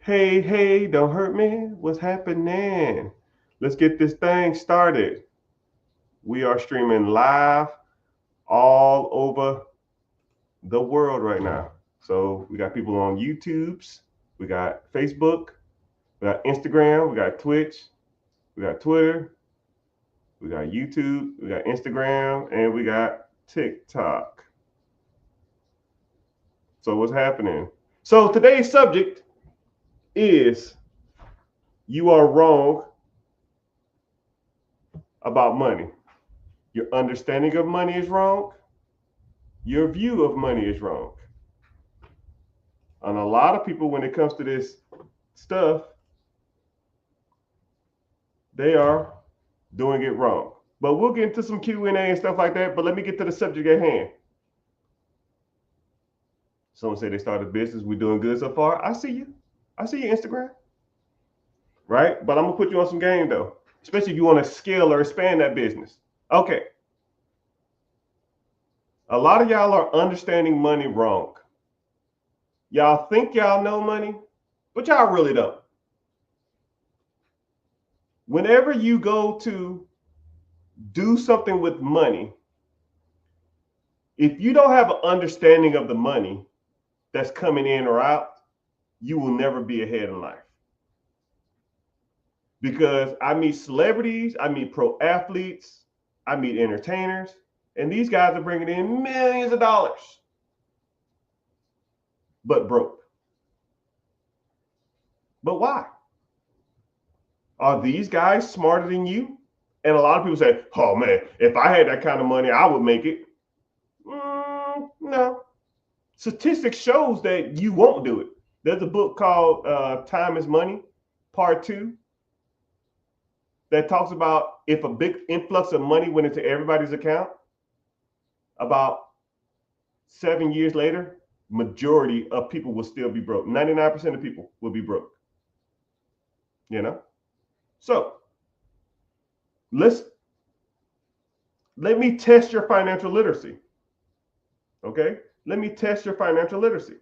Hey, hey, don't hurt me. What's happening? Let's get this thing started. We are streaming live all over the world right now. So we got people on YouTube's, we got Facebook, we got Instagram, we got Twitch, we got Twitter, we got YouTube, we got Instagram, and we got TikTok. So what's happening? So today's subject is you are wrong about money. Your understanding of money is wrong. Your view of money is wrong. And a lot of people, when it comes to this stuff, they are doing it wrong. But we'll get into some Q&A and stuff like that. But let me get to the subject at hand. Someone said they started a business. We're doing good so far. I see you. I see your Instagram. Right? But I'm going to put you on some game, though. Especially if you want to scale or expand that business. Okay. A lot of y'all are understanding money wrong. Y'all think y'all know money, but y'all really don't. Whenever you go to do something with money, if you don't have an understanding of the money that's coming in or out, you will never be ahead in life. Because I meet celebrities, I meet pro athletes, I meet entertainers, and these guys are bringing in millions of dollars, but broke. But why? Are these guys smarter than you? And a lot of people say, oh man, if I had that kind of money, I would make it. No. Statistics shows that you won't do it. There's a book called Time is Money, Part 2, that talks about if a big influx of money went into everybody's account, about 7 years later, majority of people will still be broke. 99% of people will be broke. You know? So let me test your financial literacy. Okay? Let me test your financial literacy.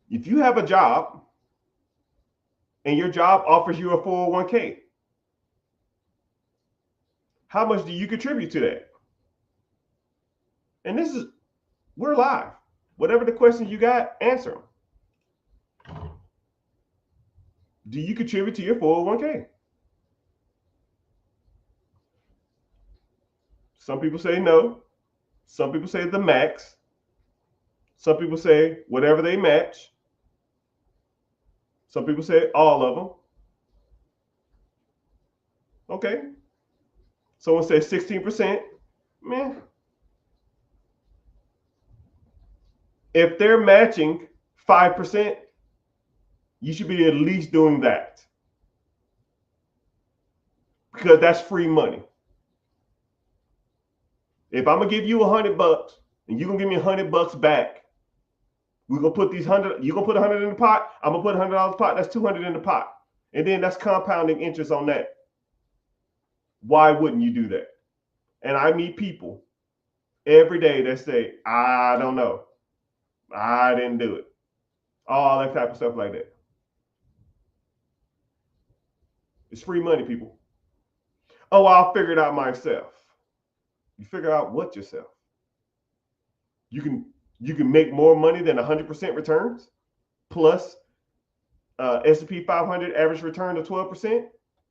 If you have a job and your job offers you a 401k, how much do you contribute to that? And we're live. Whatever the questions you got, answer them. Do you contribute to your 401k? Some people say no. Some people say the max. Some people say whatever they match. Some people say all of them. Okay. Someone says 16%. Man, if they're matching 5%, you should be at least doing that. Because that's free money. If I'm gonna give you $100 and you're gonna give me $100 back, we're gonna put these 100, you're gonna put 100 in the pot, I'm gonna put $100 in the pot, that's 200 in the pot. And then that's compounding interest on that. Why wouldn't you do that? And I meet people every day that say, I don't know. I didn't do it. All that type of stuff like that. It's free money, people. Oh, I'll figure it out myself. You figure out what yourself? You can make more money than 100% returns plus S&P 500 average return of 12%.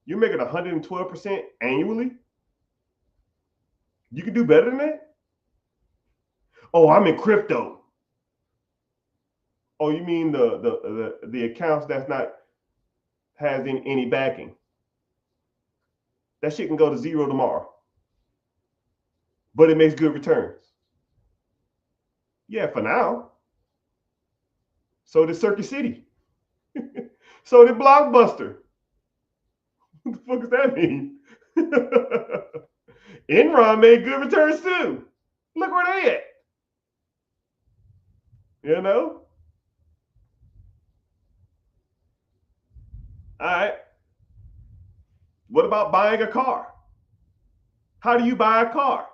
You're making 112% annually. You can do better than that. Oh, I'm in crypto. Oh, you mean the accounts that's not has any backing? That shit can go to zero tomorrow, but it makes good returns. Yeah, for now. So did Circuit City. So did Blockbuster. What the fuck does that mean? Enron made good returns too. Look where they at. You know? All right. What about buying a car? How do you buy a car?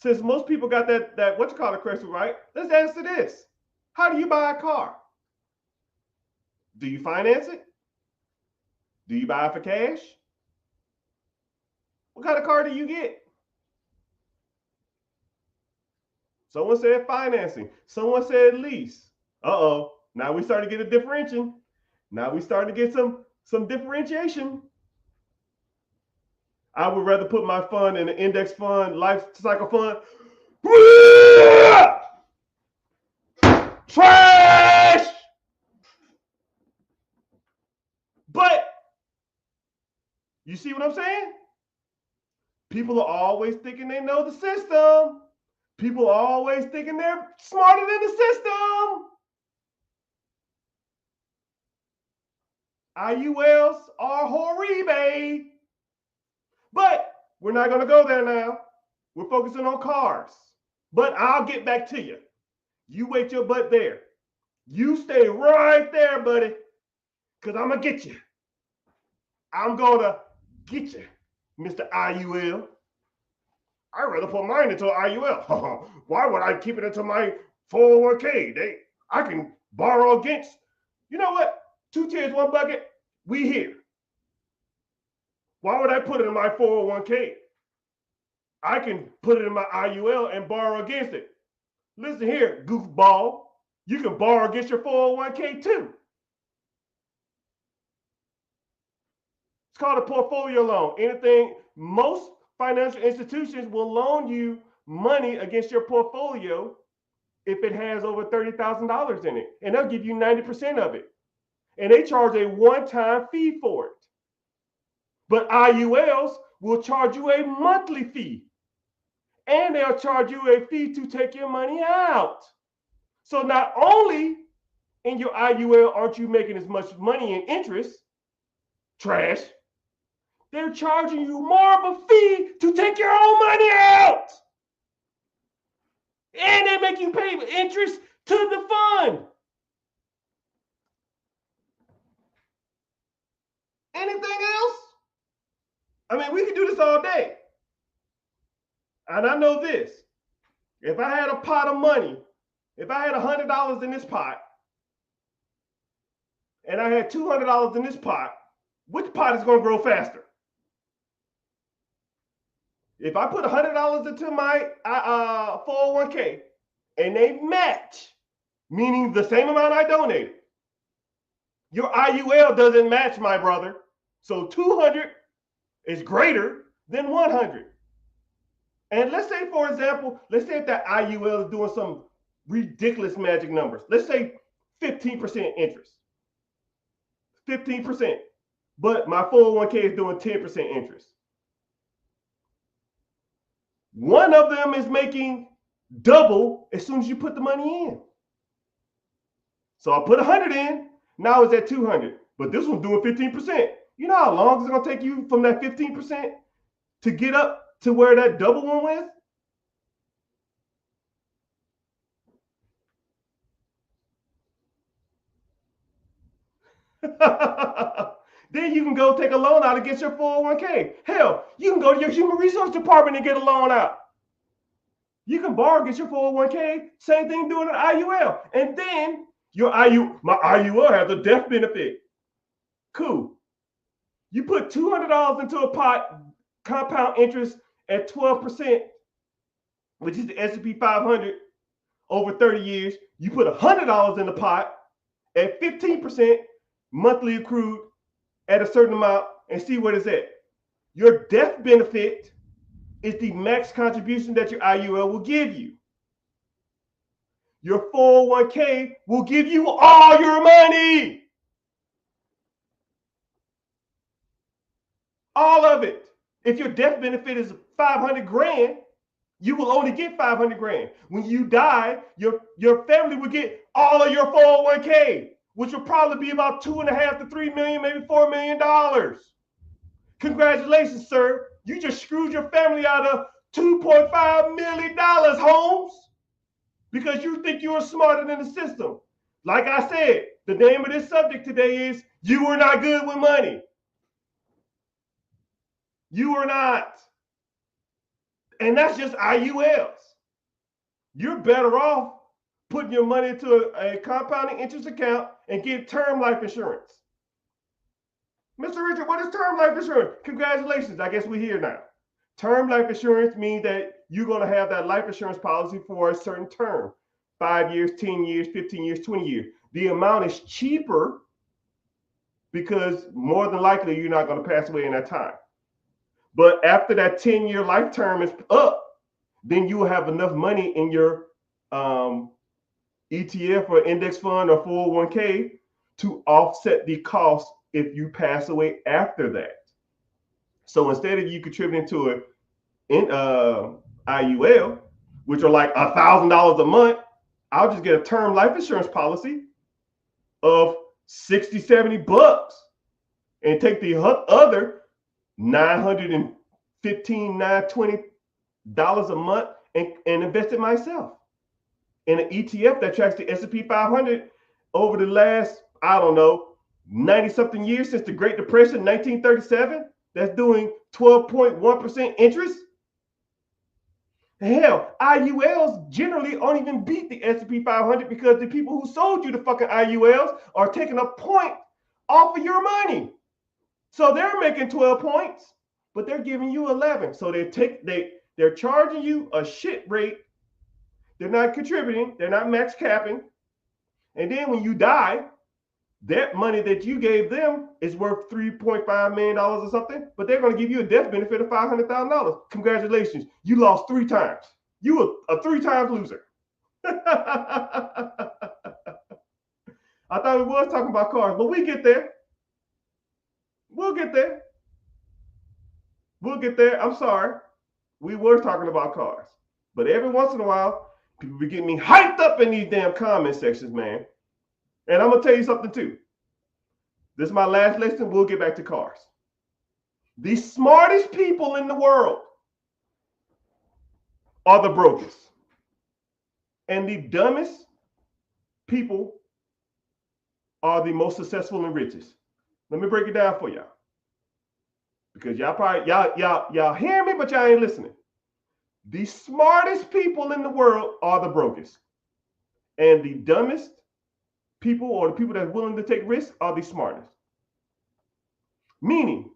Since most people got that what you call it question right, let's answer this. How do you buy a car? Do you finance it? Do you buy it for cash? What kind of car do you get? Someone said financing. Someone said lease. Uh-oh. Now we starting to get a differentiation. Now we starting to get some differentiation. I would rather put my fund in an index fund, life cycle fund. Trash! But you see what I'm saying? People are always thinking they know the system. People are always thinking they're smarter than the system. IULs are horrible. But we're not going to go there now. We're focusing on cars. But I'll get back to you. You wait your butt there. You stay right there, buddy. Because I'm going to get you. I'm going to get you, Mr. IUL. I'd rather put mine into an IUL. Why would I keep it into my 401k? I can borrow against. You know what? 2 tiers, 1 bucket. We here. Why would I put it in my 401k? I can put it in my IUL and borrow against it. Listen here, goofball. You can borrow against your 401k too. It's called a portfolio loan. Most financial institutions will loan you money against your portfolio if it has over $30,000 in it. And they'll give you 90% of it. And they charge a one-time fee for it. But IULs will charge you a monthly fee. And they'll charge you a fee to take your money out. So not only in your IUL aren't you making as much money in interest, trash, they're charging you more of a fee to take your own money out. And they make you pay interest to the fund. Anything else? I mean, we can do this all day. And I know this. If I had a pot of money, if I had $100 in this pot, and I had $200 in this pot, which pot is going to grow faster? If I put $100 into my 401k and they match, meaning the same amount I donated, your IUL doesn't match, my brother. So 200 is greater than 100. And let's say, for example, let's say if that IUL is doing some ridiculous magic numbers. Let's say 15% interest. 15%. But my 401k is doing 10% interest. One of them is making double as soon as you put the money in. So I put 100 in, now it's at 200. But this one's doing 15%. You know how long it's going to take you from that 15% to get up to where that double one was? Then you can go take a loan out against your 401k. Hell, you can go to your human resource department and get a loan out. You can borrow against your 401k. Same thing doing an IUL. And then my IUL has a death benefit. Cool. You put $200 into a pot, compound interest at 12%, which is the S&P 500 over 30 years. You put $100 in the pot at 15% monthly accrued at a certain amount and see what it's at. Your death benefit is the max contribution that your IUL will give you. Your 401k will give you all your money. All of it. If your death benefit is 500 grand, you will only get 500 grand. When you die, your family will get all of your 401k, which will probably be about 2.5 to 3 million, maybe $4 million. Congratulations, sir. You just screwed your family out of $2.5 million, Holmes, because you think you're smarter than the system. Like I said, the name of this subject today is You Are Not Good with Money. You are not. And that's just IULs. You're better off putting your money into a compounding interest account and get term life insurance. Mr. Richard, what is term life insurance? Congratulations. I guess we're here now. Term life insurance means that you're going to have that life insurance policy for a certain term, 5 years, 10 years, 15 years, 20 years. The amount is cheaper because more than likely you're not going to pass away in that time. But after that 10-year life term is up, then you will have enough money in your ETF or index fund or 401k to offset the cost if you pass away after that. So instead of you contributing to an IUL, which are like $1,000 a month, I'll just get a term life insurance policy of $60, $70 and take the other $915, $920 a month and invest it myself in an ETF that tracks the S&P 500 over the last, I don't know, 90-something years since the Great Depression, 1937, that's doing 12.1% interest. Hell, IULs generally don't even beat the S&P 500 because the people who sold you the fucking IULs are taking a point off of your money. So they're making 12 points, but they're giving you 11. So they're charging you a shit rate. They're not contributing. They're not max capping. And then when you die, that money that you gave them is worth $3.5 million or something, but they're going to give you a death benefit of $500,000. Congratulations. You lost 3 times. You were a 3-time loser. I thought we was talking about cars, but we get there. We'll get there. We'll get there. I'm sorry. We were talking about cars. But every once in a while, people be getting me hyped up in these damn comment sections, man. And I'm going to tell you something too. This is my last lesson. We'll get back to cars. The smartest people in the world are the brokest. And the dumbest people are the most successful and richest. Let me break it down for y'all. Because y'all probably, y'all hear me, but y'all ain't listening. The smartest people in the world are the brokest. And the dumbest people, or the people that's willing to take risks, are the smartest. Meaning,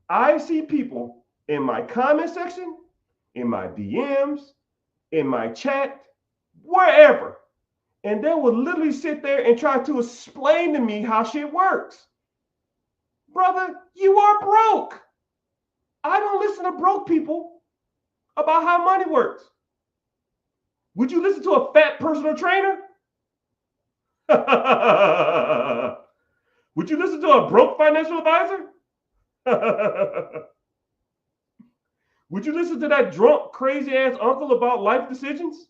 I see people in my comment section, in my DMs, in my chat, wherever, and they will literally sit there and try to explain to me how shit works. Brother, you are broke. I don't listen to broke people about how money works. Would you listen to a fat personal trainer? Would you listen to a broke financial advisor? Would you listen to that drunk, crazy ass uncle about life decisions?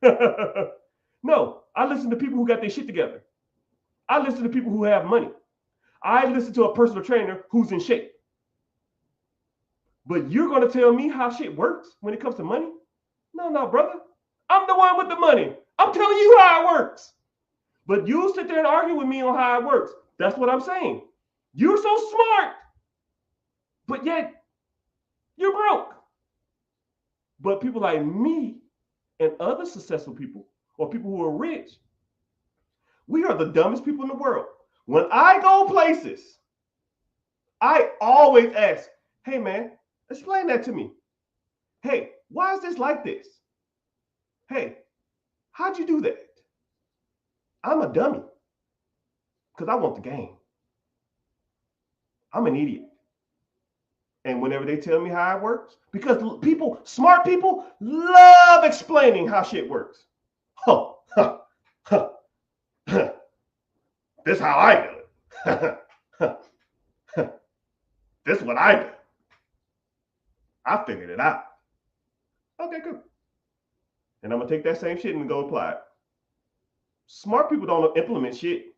No, I listen to people who got their shit together. I listen to people who have money. I listen to a personal trainer who's in shape. But you're going to tell me how shit works when it comes to money? No, brother. I'm the one with the money. I'm telling you how it works. But you sit there and argue with me on how it works. That's what I'm saying. You're so smart, but yet you're broke. But people like me and other successful people, or people who are rich, we are the dumbest people in the world. When I go places, I always ask, hey man, explain that to me. Hey, why is this like this? Hey, how'd you do that? I'm a dummy because I want the game. I'm an idiot. And whenever they tell me how it works, because people, smart people, love explaining how shit works. This is how I do it. This is what I do. I figured it out. Okay, good. And I'm going to take that same shit and go apply it. Smart people don't implement shit.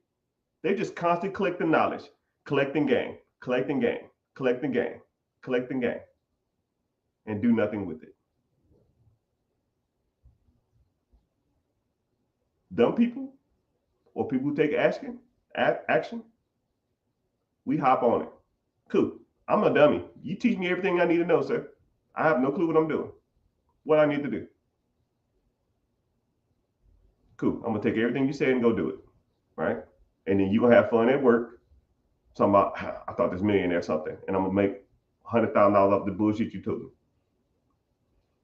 They just constantly collecting knowledge, collecting gain, collecting gain, collecting gain, collecting gain, and do nothing with it. Dumb people, or people who take action, we hop on it. Cool. I'm a dummy. You teach me everything I need to know, sir. I have no clue what I'm doing. what I need to do. Cool. I'm gonna take everything you said and go do it, right? And then you're gonna have fun at work. Talking about I thought this millionaire something, and I'm gonna make $100,000 off the bullshit you told me.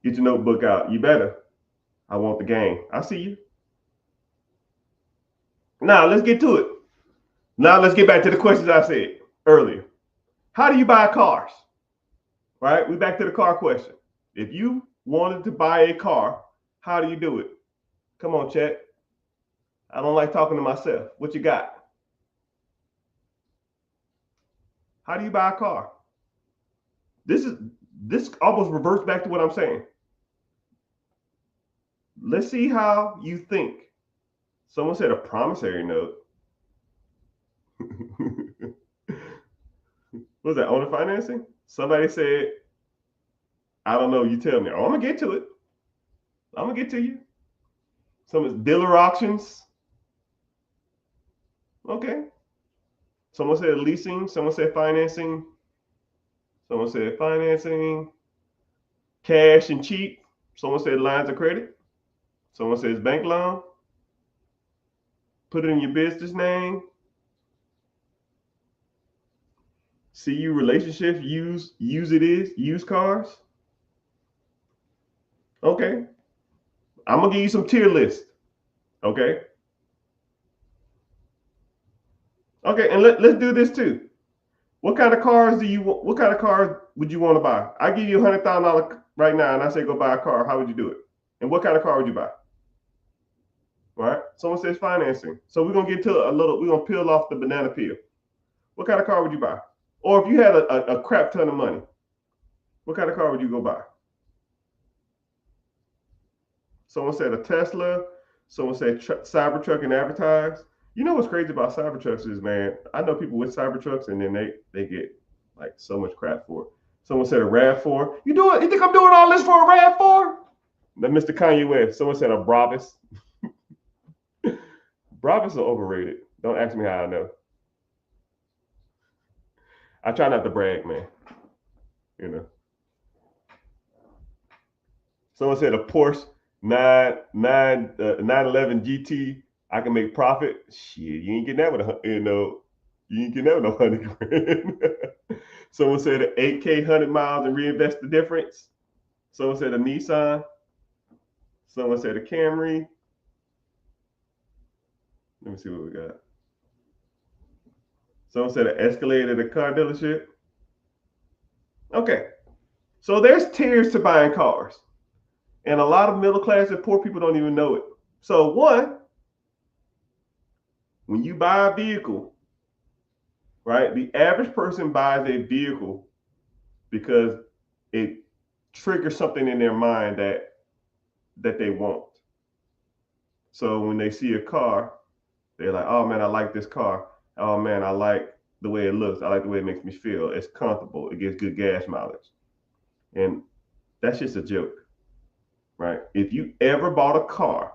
Get your notebook out. You better. I want the game. I see you. Now let's get to it. Now let's get back to the questions I said earlier. How do you buy cars? Right? We back to the car question. If you wanted to buy a car, how do you do it? Come on, chat. I don't like talking to myself. What you got? How do you buy a car? This almost reverts back to what I'm saying. Let's see how you think. Someone said a promissory note. What was that, owner financing? Somebody said, I don't know, you tell me. Oh, I'm gonna get to it. I'm gonna get to you. Some dealer auctions. Okay. Someone said leasing. Someone said financing. Someone said financing. Cash and cheap. Someone said lines of credit. Someone says bank loan. Put it in your business name. CU relationships. Use cars. Okay. I'm gonna give you some tier list. Okay. Okay, and let's do this too. What kind of cars what kind of cars would you want to buy? I give you $100,000 right now and I say go buy a car. How would you do it? And what kind of car would you buy? All right. Someone says financing. So we're gonna get to we're gonna peel off the banana peel. What kind of car would you buy? Or if you had a crap ton of money, what kind of car would you go buy? Someone said a Tesla. Someone said Cybertruck and advertise. You know what's crazy about Cybertrucks is, man, I know people with Cybertrucks and then they get like so much crap for it. Someone said a RAV4. You think I'm doing all this for a RAV4? Then Mr. Kanye West. Someone said a Brabus. Brabus are overrated. Don't ask me how I know. I try not to brag, man. You know. Someone said a Porsche 911 GT. I can make profit. Shit, you ain't getting that with you ain't getting that with no 100 grand. Someone said an 8K 100 miles and reinvest the difference. Someone said a Nissan. Someone said a Camry. Let me see what we got. Someone said an Escalade at a car dealership. Okay, so there's tiers to buying cars, and a lot of middle class and poor people don't even know it. So one, when you buy a vehicle, right, the average person buys a vehicle because it triggers something in their mind that they want. So when they see a car, they're like, oh man, I like this car. Oh man, I like the way it looks. I like the way it makes me feel. It's comfortable. It gives good gas mileage. And that's just a joke, right? If you ever bought a car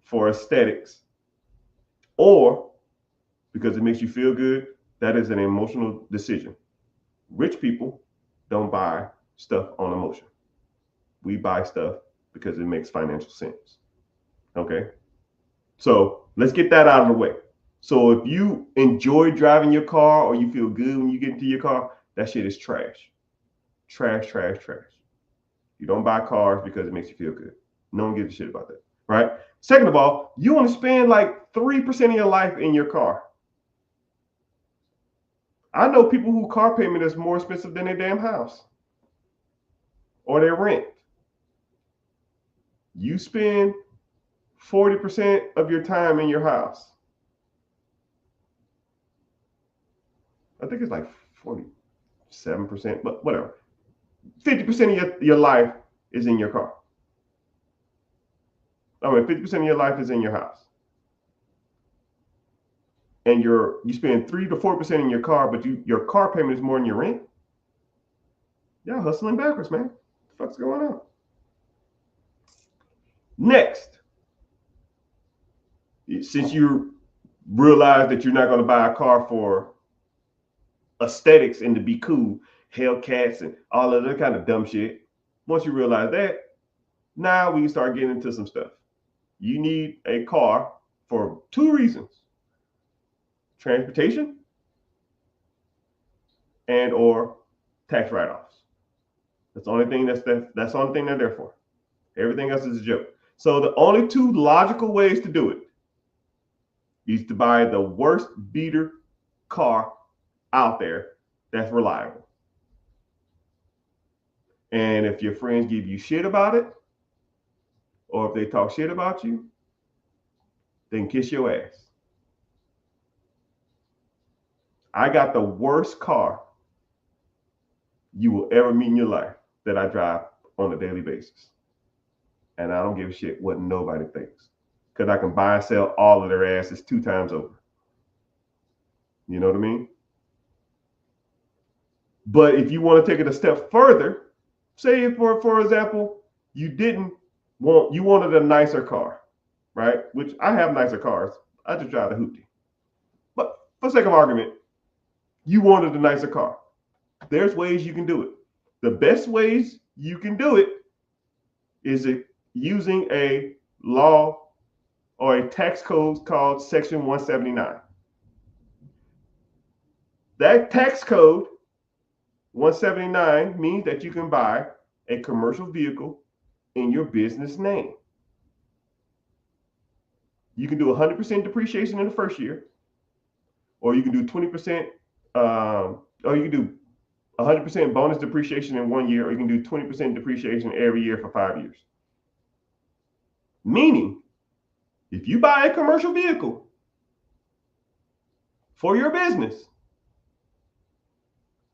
for aesthetics, or because it makes you feel good, that is an emotional decision. Rich people don't buy stuff on emotion. We buy stuff because it makes financial sense. Okay? So let's get that out of the way. So if you enjoy driving your car or you feel good when you get into your car, that shit is trash. Trash, trash, trash. You don't buy cars because it makes you feel good. No one gives a shit about that, right? Second of all, you only spend like 3% of your life in your car. I know people whose car payment is more expensive than their damn house or their rent. You spend 40% of your time in your house. I think it's like 47%, but whatever. 50% of your life is in your car. I mean, 50% of your life is in your house. And you spend 3 to 4% in your car, but your car payment is more than your rent. Y'all hustling backwards, man. What the fuck's going on? Next, since you realize that you're not going to buy a car for aesthetics and to be cool, Hellcats and all of that kind of dumb shit, Once you realize that, now we start getting into some stuff. You need a car for two reasons: transportation and or tax write-offs. That's the only thing that's the only thing they're there for. Everything else is a joke. So the only two logical ways to do it is to buy the worst beater car out there that's reliable. And if your friends give you shit about it, or if they talk shit about you, then kiss your ass. I got the worst car you will ever meet in your life that I drive on a daily basis. And I don't give a shit what nobody thinks, because I can buy and sell all of their asses 2 times over. You know what I mean? But if you want to take it a step further, say for example, you wanted a nicer car, right? Which I have nicer cars. I just drive the Hoopty. But for sake of argument, you wanted a nicer car. There's ways you can do it. The best ways you can do it is using a law or a tax code called Section 179. That tax code 179 means that you can buy a commercial vehicle in your business name. You can do 100% depreciation in the first year, or you can do 20%, or you can do 100% bonus depreciation in 1 year, or you can do 20% depreciation every year for 5 years. Meaning, if you buy a commercial vehicle for your business,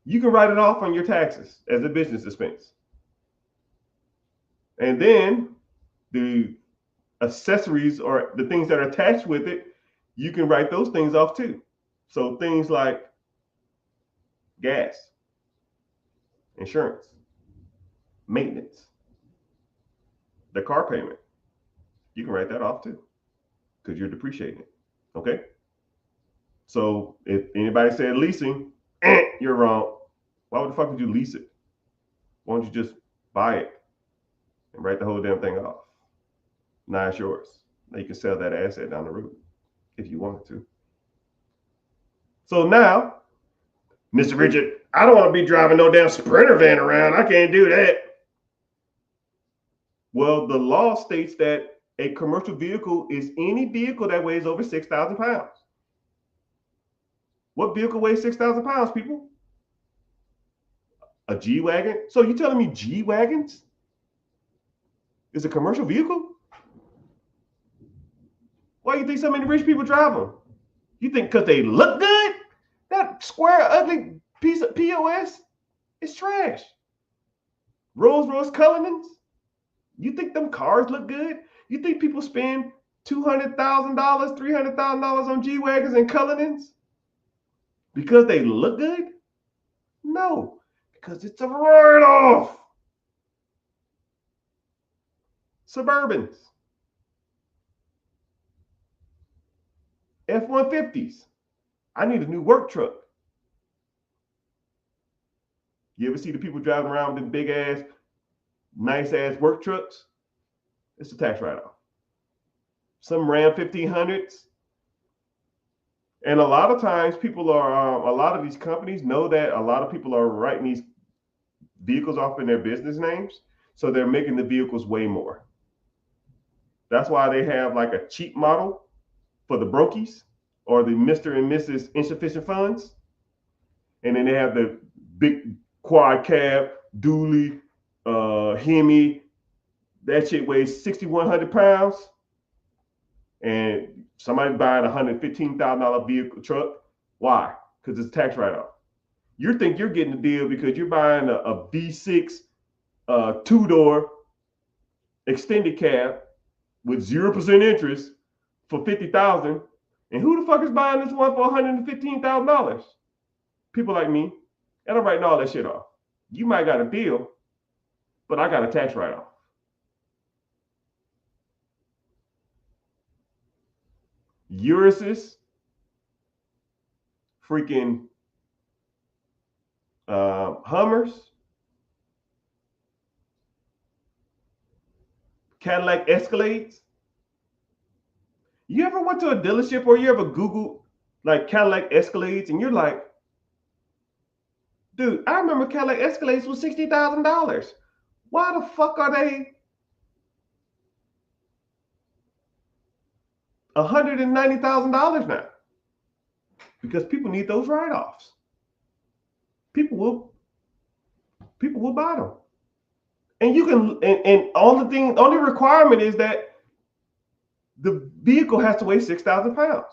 you can write it off on your taxes as a business expense. And then the accessories or the things that are attached with it, you can write those things off too. So things like gas, insurance, maintenance, the car payment, you can write that off too, because you're depreciating it. Okay? So if anybody said leasing, you're wrong. Why the fuck would you lease it? Why don't you just buy it and write the whole damn thing off? Now it's yours. Now you can sell that asset down the road if you wanted to. So now, Mr. Richard, I don't want to be driving no damn Sprinter van around. I can't do that. Well, the law states that a commercial vehicle is any vehicle that weighs over 6,000 pounds. What vehicle weighs 6,000 pounds, people? A G-Wagon? So you telling me G-Wagons is a commercial vehicle? Why do you think so many rich people drive them? You think because they look good? That square, ugly piece of POS is trash. Rolls-Royce Cullinans? You think them cars look good? You think people spend $200,000, $300,000 on G-Wagons and Cullinans because they look good? No, because it's a write-off. Suburbans, F-150s. I need a new work truck. You ever see the people driving around with big ass, nice ass work trucks? It's a tax write-off. Some Ram 1500s. And a lot of times people are, a lot of these companies know that a lot of people are writing these vehicles off in their business names. So they're making the vehicles way more. That's why they have like a cheap model for the brokies or the Mr. and Mrs. insufficient funds. And then they have the big quad cab, dually, Hemi. That shit weighs 6,100 pounds. And somebody buying a $115,000 vehicle truck. Why? Because it's a tax write-off. You think you're getting a deal because you're buying a V6 two-door extended cab with 0% interest for $50,000. And who the fuck is buying this one for $115,000? People like me. And I'm writing all that shit off. You might got a deal, but I got a tax write-off. Urus's freaking Hummers, Cadillac Escalades. You ever went to a dealership or you ever Googled like Cadillac Escalades and you're like, dude, I remember Cadillac Escalades was $60,000. Why the fuck are they $190,000 now? Because people need those write-offs. People will buy them. And you can, and only requirement is that the vehicle has to weigh 6,000 pounds.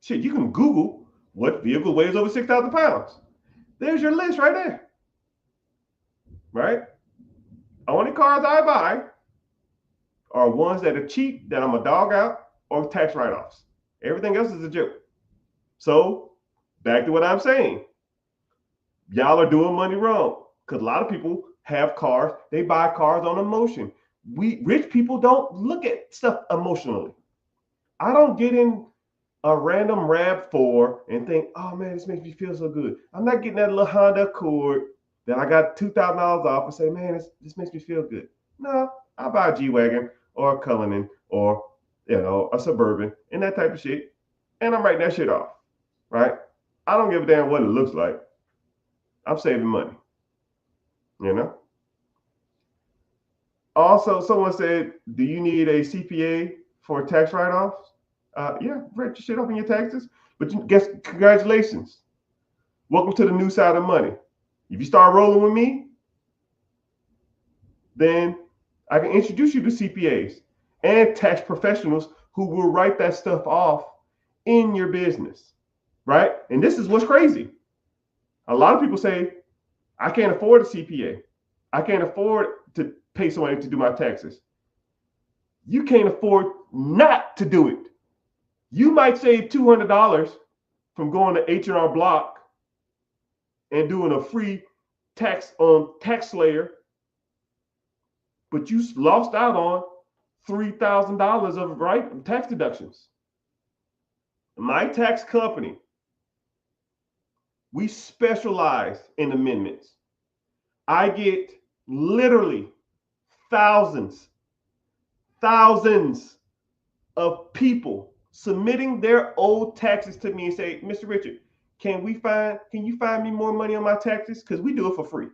Shit, you can Google what vehicle weighs over 6,000 pounds. There's your list right there. Right? Only cars I buy are ones that are cheap, that I'm a dog out, or tax write-offs. Everything else is a joke. So, back to what I'm saying. Y'all are doing money wrong. Because a lot of people have cars, they buy cars on emotion. We rich people don't look at stuff emotionally. I don't get in a random RAV4 and think, oh man, this makes me feel so good. I'm not getting that little Honda Accord that I got $2,000 off and say, man, this makes me feel good. No, I buy a G-Wagon or a Cullinan or a Suburban and that type of shit. And I'm writing that shit off, right? I don't give a damn what it looks like. I'm saving money, Also, someone said, do you need a CPA for tax write-offs? Yeah, write your shit off in your taxes. But guess, congratulations. Welcome to the new side of money. If you start rolling with me, then I can introduce you to CPAs and tax professionals who will write that stuff off in your business, right? And this is what's crazy. A lot of people say, I can't afford a CPA. I can't afford to pay somebody to do my taxes. You can't afford not to do it. You might save $200 from going to H&R Block and doing a free tax on TaxSlayer, but you lost out on $3,000 of tax deductions. My tax company, we specialize in amendments. I get literally thousands of people submitting their old taxes to me and say, Mr. Richard, can you find me more money on my taxes? Because we do it for free.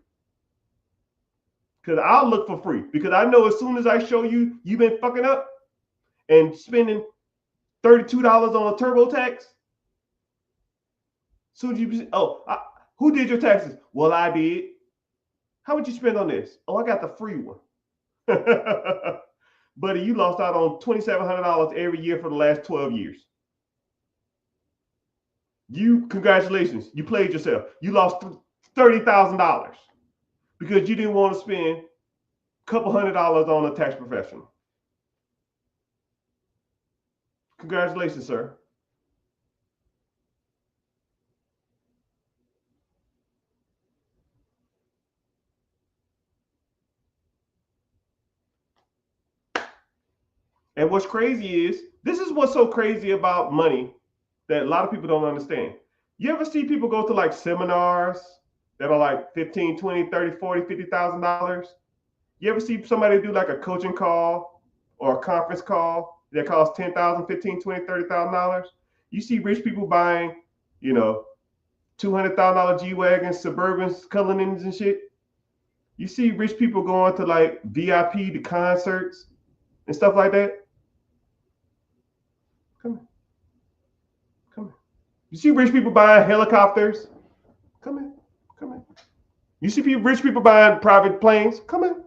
Because I'll look for free. Because I know as soon as I show you you've been fucking up and spending $32 on a TurboTax, soon as you, who did your taxes? Well, I did. How much you spend on this? Oh, I got the free one. Buddy, you lost out on $2,700 every year for the last 12 years. Congratulations, you played yourself. You lost $30,000 because you didn't want to spend a couple $100 on a tax professional. Congratulations, sir. And what's crazy is, this is what's so crazy about money that a lot of people don't understand. You ever see people go to like seminars that are like $15, $20, $30, $40, $50,000? You ever see somebody do like a coaching call or a conference call that costs $10,000, $15,000, $20,000, $30,000? You see rich people buying, $200,000 G-Wagons, Suburbans, Cullinans and shit. You see rich people going to like VIP to concerts and stuff like that. Come here. You see rich people buying helicopters. Come here. You see rich people buying private planes. Come on.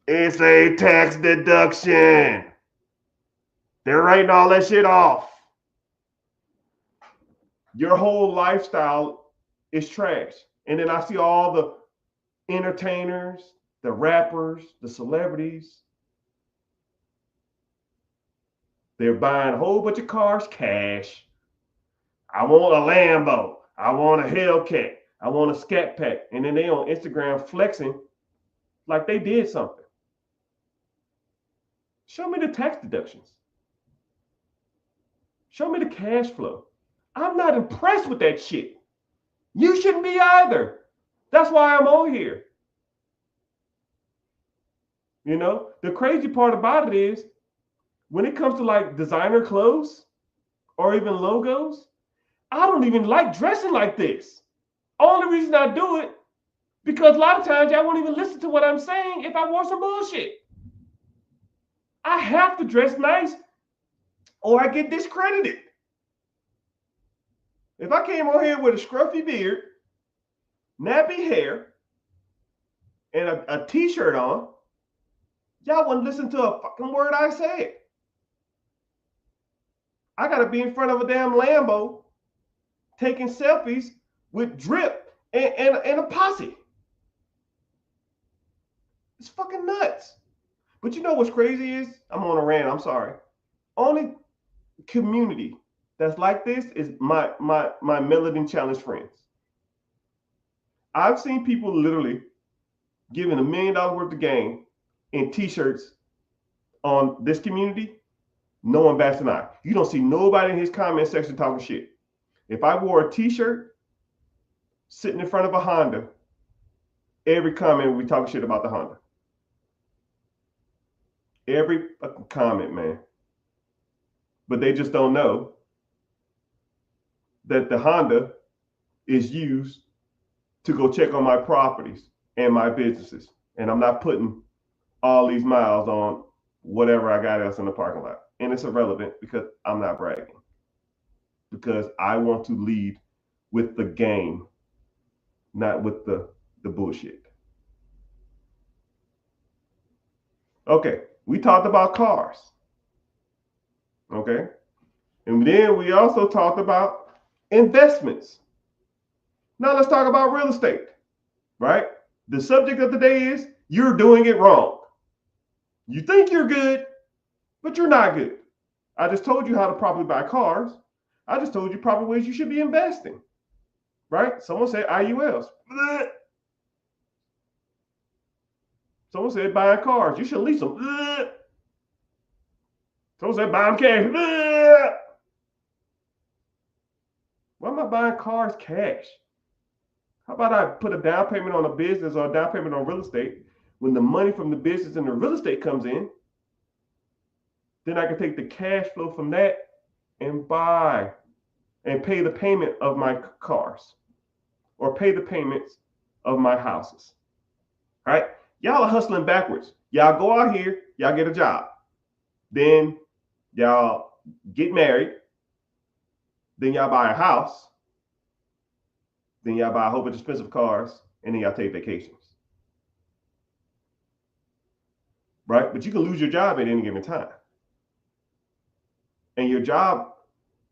It's a tax deduction. They're writing all that shit off. Your whole lifestyle is trash. And then I see all the entertainers, the rappers, the celebrities. They're buying a whole bunch of cars cash. I want a Lambo. I want a Hellcat. I want a Scat Pack. And then they on Instagram flexing like they did something. Show me the tax deductions. Show me the cash flow. I'm not impressed with that shit. You shouldn't be either. That's why I'm on here. You know, the crazy part about it is when it comes to like designer clothes or even logos, I don't even like dressing like this. Only reason I do it because a lot of times y'all won't even listen to what I'm saying if I wore some bullshit. I have to dress nice or I get discredited. If I came on here with a scruffy beard, nappy hair, and a t-shirt on, y'all wouldn't listen to a fucking word I said. I gotta be in front of a damn Lambo taking selfies with drip and a posse. It's fucking nuts. But you know what's crazy is, I'm on a rant, I'm sorry. Only community that's like this is my Melanin Challenge friends. I've seen people literally giving $1 million worth of game in t-shirts on this community. No one bats an eye. You don't see nobody in his comment section talking shit. If I wore a t-shirt sitting in front of a Honda, every comment will be talking shit about the Honda. Every fucking comment, man. But they just don't know that the Honda is used to go check on my properties and my businesses. And I'm not putting all these miles on whatever I got else in the parking lot. And it's irrelevant because I'm not bragging. Because I want to lead with the game, not with the bullshit. Okay, we talked about cars. Okay. And then we also talked about investments. Now let's talk about real estate, right? The subject of the day is you're doing it wrong. You think you're good, but you're not good. I just told you how to properly buy cars. I just told you proper ways you should be investing, right? Someone said IULs. Blech. Someone said buying cars. You should lease them. Blech. Someone said buy them cash. Blech. Why am I buying cars cash? How about I put a down payment on a business or a down payment on real estate? When the money from the business and the real estate comes in, then I can take the cash flow from that and buy and pay the payment of my cars or pay the payments of my houses. All right? Y'all are hustling backwards. Y'all go out here, y'all get a job. Then y'all get married. Then y'all buy a house. Then y'all buy a whole bunch of expensive cars. And then y'all take vacations. Right? But you can lose your job at any given time. And your job,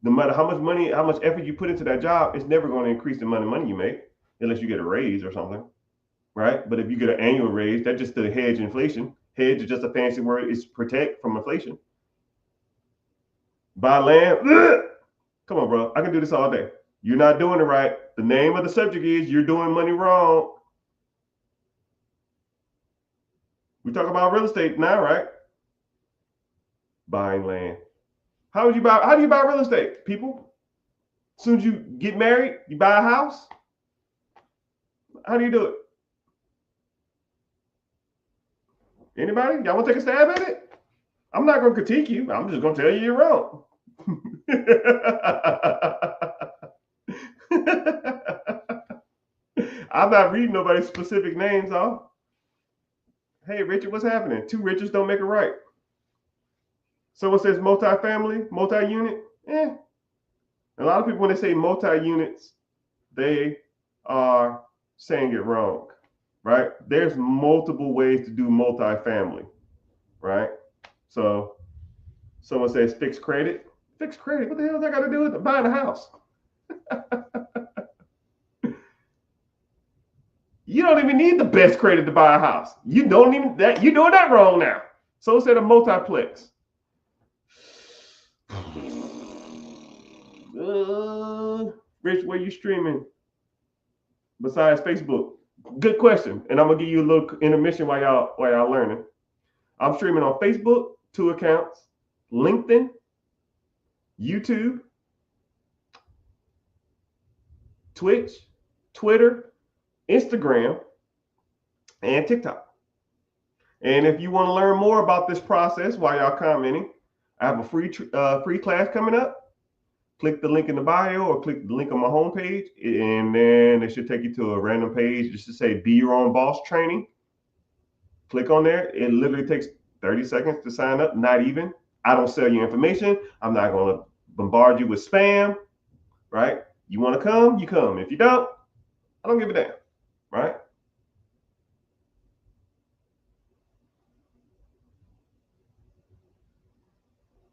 no matter how much money, how much effort you put into that job, it's never going to increase the amount of money you make unless you get a raise or something, right? But if you get an annual raise, that's just to hedge inflation. Hedge is just a fancy word. It's protect from inflation. Buy land. Ugh! Come on, bro. I can do this all day. You're not doing it right. The name of the subject is you're doing money wrong. We talk about real estate now, right? Buying land. How do you buy real estate, people? As soon as you get married, you buy a house? How do you do it? Anybody? Y'all want to take a stab at it? I'm not going to critique you. I'm just going to tell you you're wrong. I'm not reading nobody's specific names off. Hey, Richard, what's happening? Two Richards don't make it right. Someone says multi-family, multi-unit. A lot of people, when they say multi-units, they are saying it wrong, right? There's multiple ways to do multi-family, right? So someone says fixed credit. Fixed credit? What the hell does that got to do with buying a house? You don't even need the best credit to buy a house. You don't even that. You're doing that wrong now. Someone said a multiplex. Rich, where you streaming besides Facebook? Good question. And I'm gonna give you a little intermission while y'all learning. I'm streaming on Facebook, 2 accounts, LinkedIn, YouTube, Twitch, Twitter, Instagram, and TikTok. And if you want to learn more about this process while y'all commenting, I have a free class coming up. Click the link in the bio or click the link on my homepage, and then it should take you to a random page just to say Be Your Own Boss Training. Click on there. It literally takes 30 seconds to sign up, not even. I don't sell you information. I'm not going to bombard you with spam, right? You want to come, you come. If you don't, I don't give a damn, right?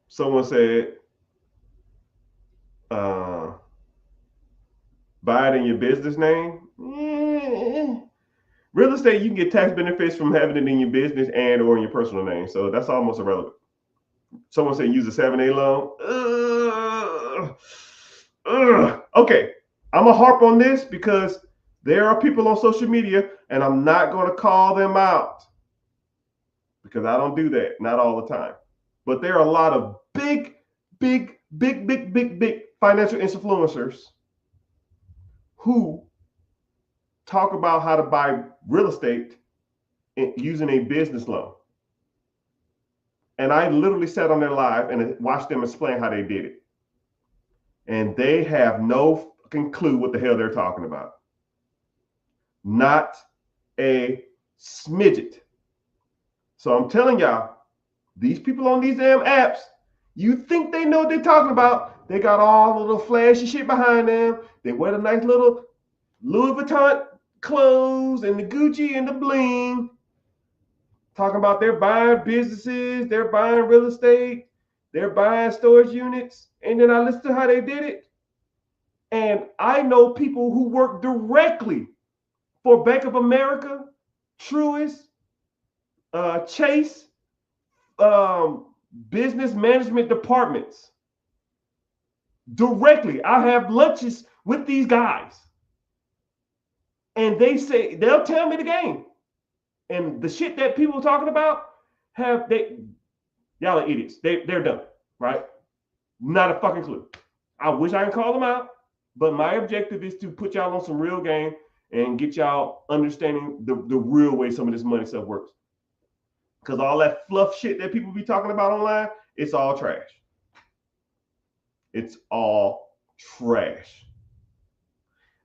Someone said, buy it in your business name. Real estate, you can get tax benefits from having it in your business and or in your personal name. So that's almost irrelevant. Someone said use a 7A loan. Okay, I'm going to harp on this because there are people on social media, and I'm not going to call them out because I don't do that, not all the time. But there are a lot of big financial influencers who talk about how to buy real estate using a business loan. And I literally sat on their live and watched them explain how they did it. And they have no fucking clue what the hell they're talking about. Not a smidget. So I'm telling y'all, these people on these damn apps, you think they know what they're talking about. They got all the little flashy shit behind them. They wear the nice little Louis Vuitton clothes and the Gucci and the bling. Talking about they're buying businesses, they're buying real estate, they're buying storage units. And then I listened to how they did it. And I know people who work directly for Bank of America, Truist, Chase, business management departments. Directly, I have lunches with these guys. And they'll tell me the game. And the shit that people are talking about, y'all are idiots. They're dumb, right? Not a fucking clue. I wish I could call them out, but my objective is to put y'all on some real game and get y'all understanding the real way some of this money stuff works. Because all that fluff shit that people be talking about online, it's all trash. It's all trash.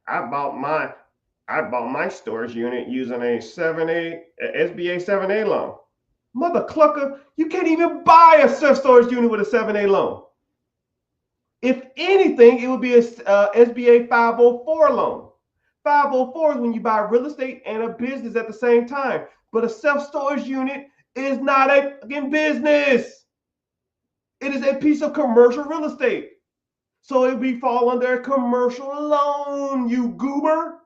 I bought my storage unit using a SBA 7A loan. Mother clucker, you can't even buy a self-storage unit with a 7A loan. If anything, it would be a SBA 504 loan. 504 is when you buy real estate and a business at the same time. But a self-storage unit is not a fucking business. It is a piece of commercial real estate. So it would fall under a commercial loan, you goober.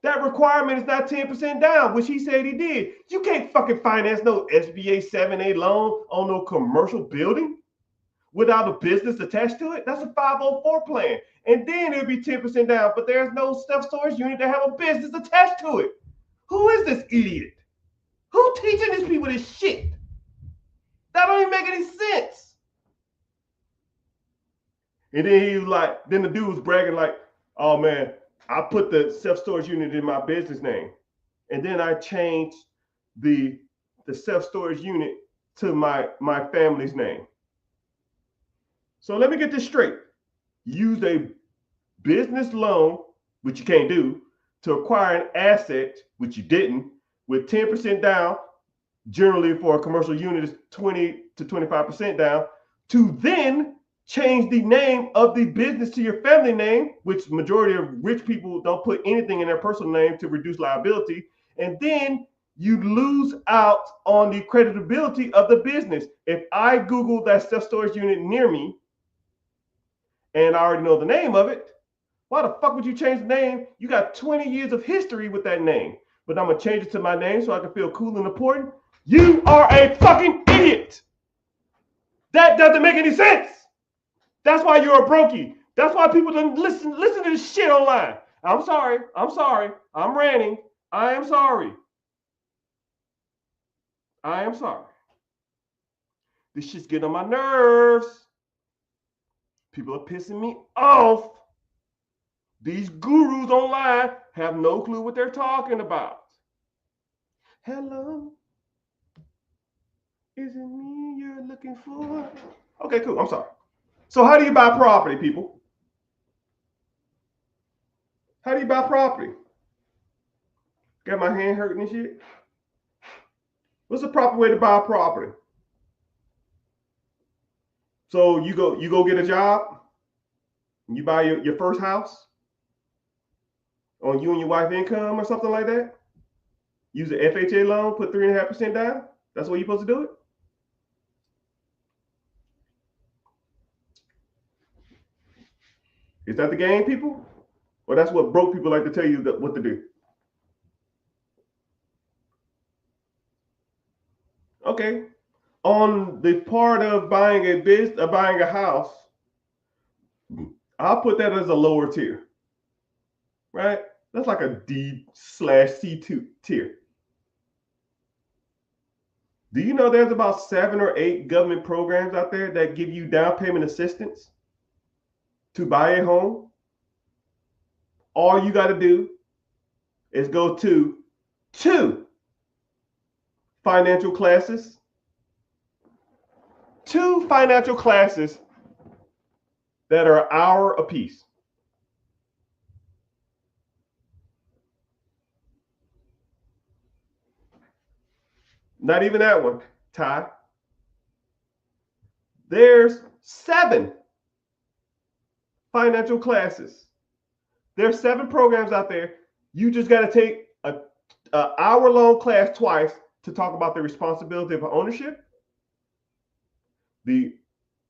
That requirement is not 10% down, which he said he did. You can't fucking finance no SBA 7A loan on no commercial building without a business attached to it. That's a 504 plan. And then it'll be 10% down, but there's no self-storage unit that have a business attached to it. Who is this idiot? Who teaching these people this shit? That don't even make any sense. And then he was like, then the dude was bragging like, oh man, I put the self-storage unit in my business name. And then I changed the self-storage unit to my family's name. So let me get this straight. Use a business loan, which you can't do, to acquire an asset, which you didn't, with 10% down, generally for a commercial unit is 20 to 25% down, to then change the name of the business to your family name, which majority of rich people don't put anything in their personal name to reduce liability. And then you lose out on the creditability of the business. If I Google that self-storage unit near me and I already know the name of it, why the fuck would you change the name? You got 20 years of history with that name, but I'm going to change it to my name so I can feel cool and important. You are a fucking idiot. That doesn't make any sense. That's why you're a brokey. That's why people don't listen to this shit online. I'm sorry. I'm ranting. I am sorry. This shit's getting on my nerves. People are pissing me off. These gurus online have no clue what they're talking about. Hello. Is it me you're looking for? Okay, cool. I'm sorry. So how do you buy property, people? How do you buy property? Got my hand hurting and shit. What's the proper way to buy property? So you go get a job, and you buy your first house on you and your wife income or something like that. Use an FHA loan, put 3.5% down. That's what you're supposed to do it. Is that the game, people? Or that's what broke people like to tell you what to do? Okay. On the part of buying buying a house, I'll put that as a lower tier. Right? That's like a D/C2 tier. Do you know there's about 7 or 8 government programs out there that give you down payment assistance to buy a home? All you got to do is go to 2 financial classes. 2 financial classes that are an hour apiece. Not even that one, Ty. There's 7 financial classes. There's 7 programs out there. You just got to take an hour-long class twice to talk about the responsibility of ownership, the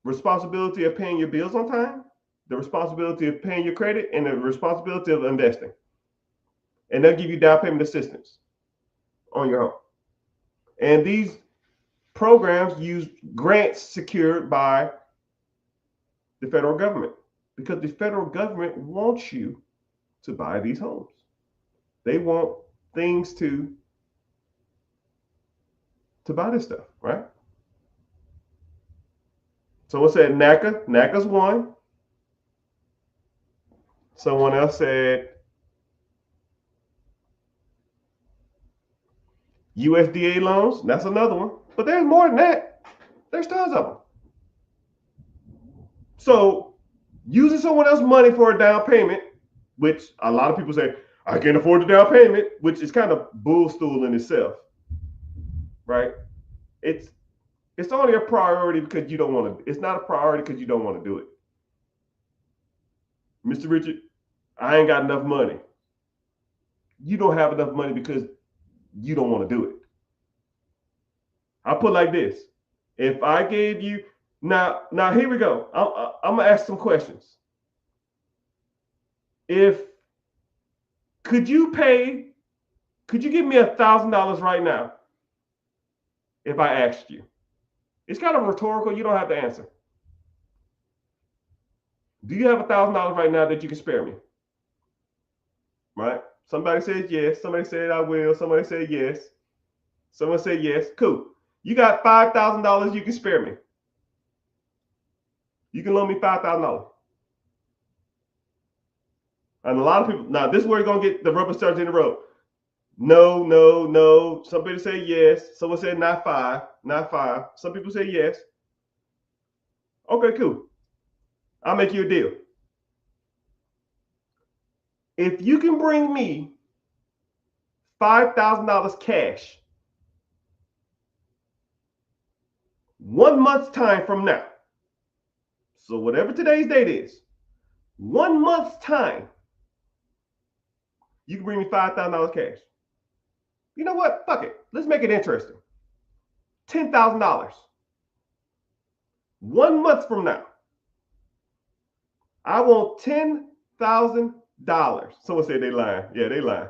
responsibility of paying your bills on time, the responsibility of paying your credit, and the responsibility of investing. And they'll give you down payment assistance on your home. And these programs use grants secured by the federal government because the federal government wants you to buy these homes. They want things to buy this stuff, right? Someone said NACA. NACA's one. Someone else said USDA loans. That's another one. But there's more than that. There's tons of them. So using someone else's money for a down payment, which a lot of people say, I can't afford the down payment, which is kind of bull stool in itself, right? It's only a priority because you don't want to. It's not a priority because you don't want to do it. Mr. Richard, I ain't got enough money. You don't have enough money because you don't want to do it. I'll put it like this. If I gave you, now here we go. I'm going to ask some questions. Could you give me $1,000 right now if I asked you? It's kind of rhetorical. You don't have to answer. Do you have $1,000 right now that you can spare me? Right? Somebody said yes. Somebody said I will. Somebody said yes. Someone said yes. Cool. You got $5,000 you can spare me. You can loan me $5,000. And a lot of people, now this is where you're going to get the rubber starts in the road. No. Somebody say yes. Someone said not 5. Some people say yes. Okay, cool. I'll make you a deal. If you can bring me $5,000 cash 1 month's time from now, so whatever today's date is, 1 month's time, you can bring me $5,000 cash. You know what? Fuck it. Let's make it interesting. $10,000. 1 month from now, I want $10,000. Someone said they lying. Yeah, they lying.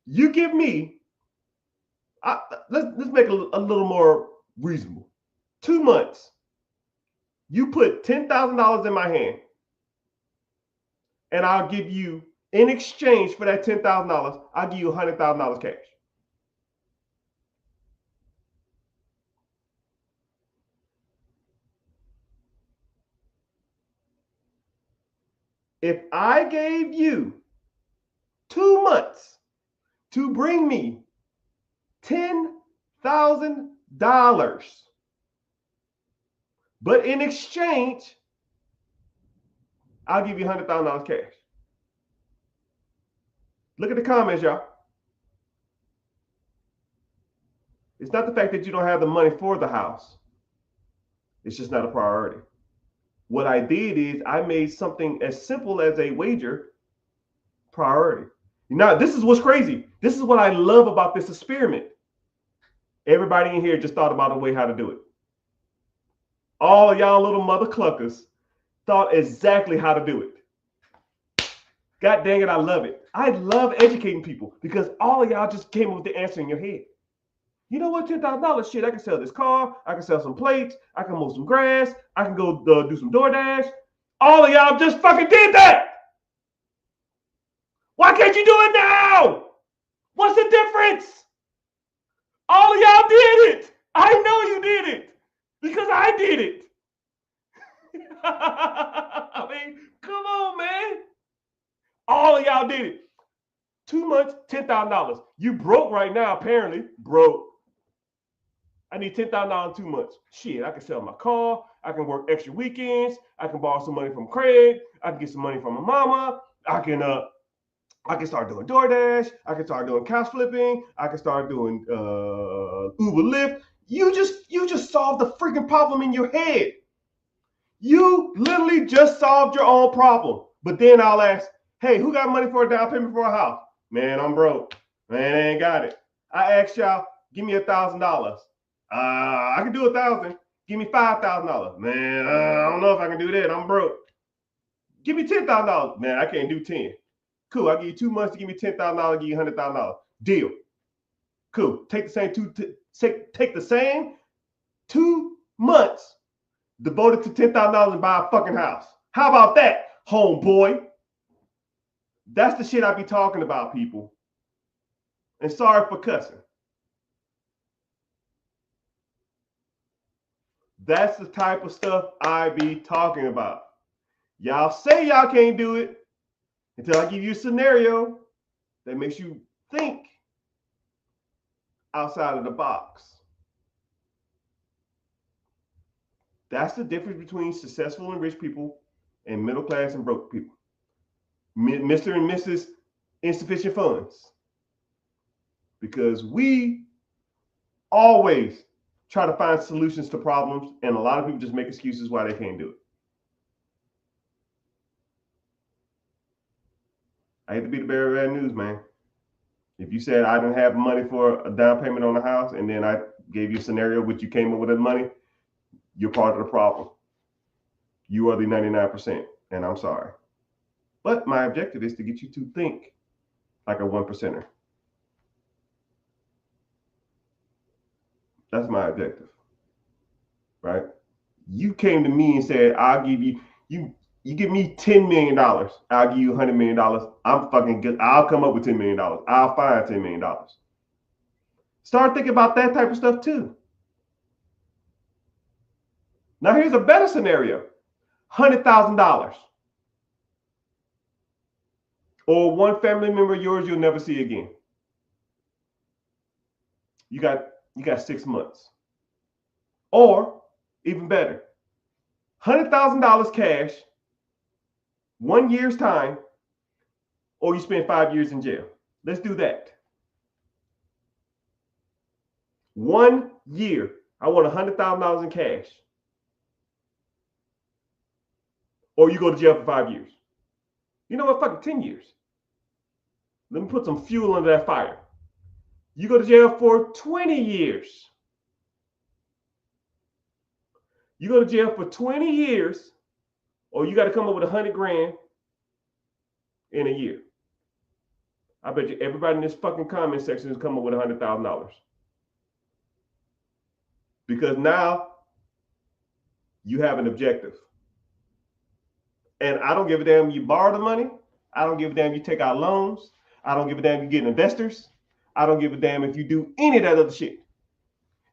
You give me, let's make it a little more reasonable. 2 months. You put $10,000 in my hand, and I'll give you, in exchange for that $10,000, I'll give you $100,000 cash. If I gave you 2 months to bring me $10,000, but in exchange, I'll give you $100,000 cash. Look at the comments, y'all. It's not the fact that you don't have the money for the house. It's just not a priority. What I did is I made something as simple as a wager priority. Now, this is what's crazy. This is what I love about this experiment. Everybody in here just thought about a way how to do it. All y'all little mother cluckers thought exactly how to do it. God dang it, I love it. I love educating people because all of y'all just came up with the answer in your head. You know what, $10,000, shit, I can sell this car, I can sell some plates, I can mow some grass, I can go do some DoorDash. All of y'all just fucking did that. Why can't you do it now? What's the difference? All of y'all did it. I know you did it because I did it. I mean, come on, man. All of y'all did it. 2 months, $10,000. You broke right now, apparently. Broke. I need $10,000 in 2 months. Shit, I can sell my car. I can work extra weekends. I can borrow some money from Craig. I can get some money from my mama. I can start doing DoorDash. I can start doing couch flipping. I can start doing Uber Lyft. You just solved the freaking problem in your head. You literally just solved your own problem. But then I'll ask, hey, who got money for a down payment for a house? Man, I'm broke. Man, I ain't got it. I asked y'all, give me $1,000. I can do 1,000. Give me $5,000. Man, I don't know if I can do that. I'm broke. Give me $10,000. Man, I can't do 10. Cool. I'll give you 2 months to give me $10,000. Give you $100,000. Deal. Cool. Take the same 2 months devoted to $10,000 and buy a fucking house. How about that, homeboy? That's the shit I be talking about, people. And sorry for cussing. That's the type of stuff I be talking about. Y'all say y'all can't do it until I give you a scenario that makes you think outside of the box. That's the difference between successful and rich people and middle class and broke people. Mr. and Mrs. Insufficient Funds. Because we always try to find solutions to problems, and a lot of people just make excuses why they can't do it. I hate to be the bearer of bad news, man. If you said I didn't have money for a down payment on the house, and then I gave you a scenario which you came up with the money, you're part of the problem. You are the 99%, and I'm sorry. But my objective is to get you to think like a 1%er. That's my objective, right? You came to me and said, I'll give you give me $10 million. I'll give you $100 million. I'm fucking good. I'll come up with $10 million. I'll find $10 million. Start thinking about that type of stuff too. Now here's a better scenario. $100,000. Or one family member of yours you'll never see again. You got 6 months. Or even better, $100,000 cash, 1 year's time, or you spend 5 years in jail. Let's do that. 1 year. I want $100,000 in cash. Or you go to jail for 5 years. You know what? Fuck it, 10 years. Let me put some fuel under that fire. You go to jail for 20 years. You go to jail for 20 years, or you got to come up with $100,000 in a year. I bet you everybody in this fucking comment section is coming up with $100,000. Because now you have an objective. And I don't give a damn you borrow the money. I don't give a damn you take out loans. I don't give a damn you get investors. I don't give a damn if you do any of that other shit.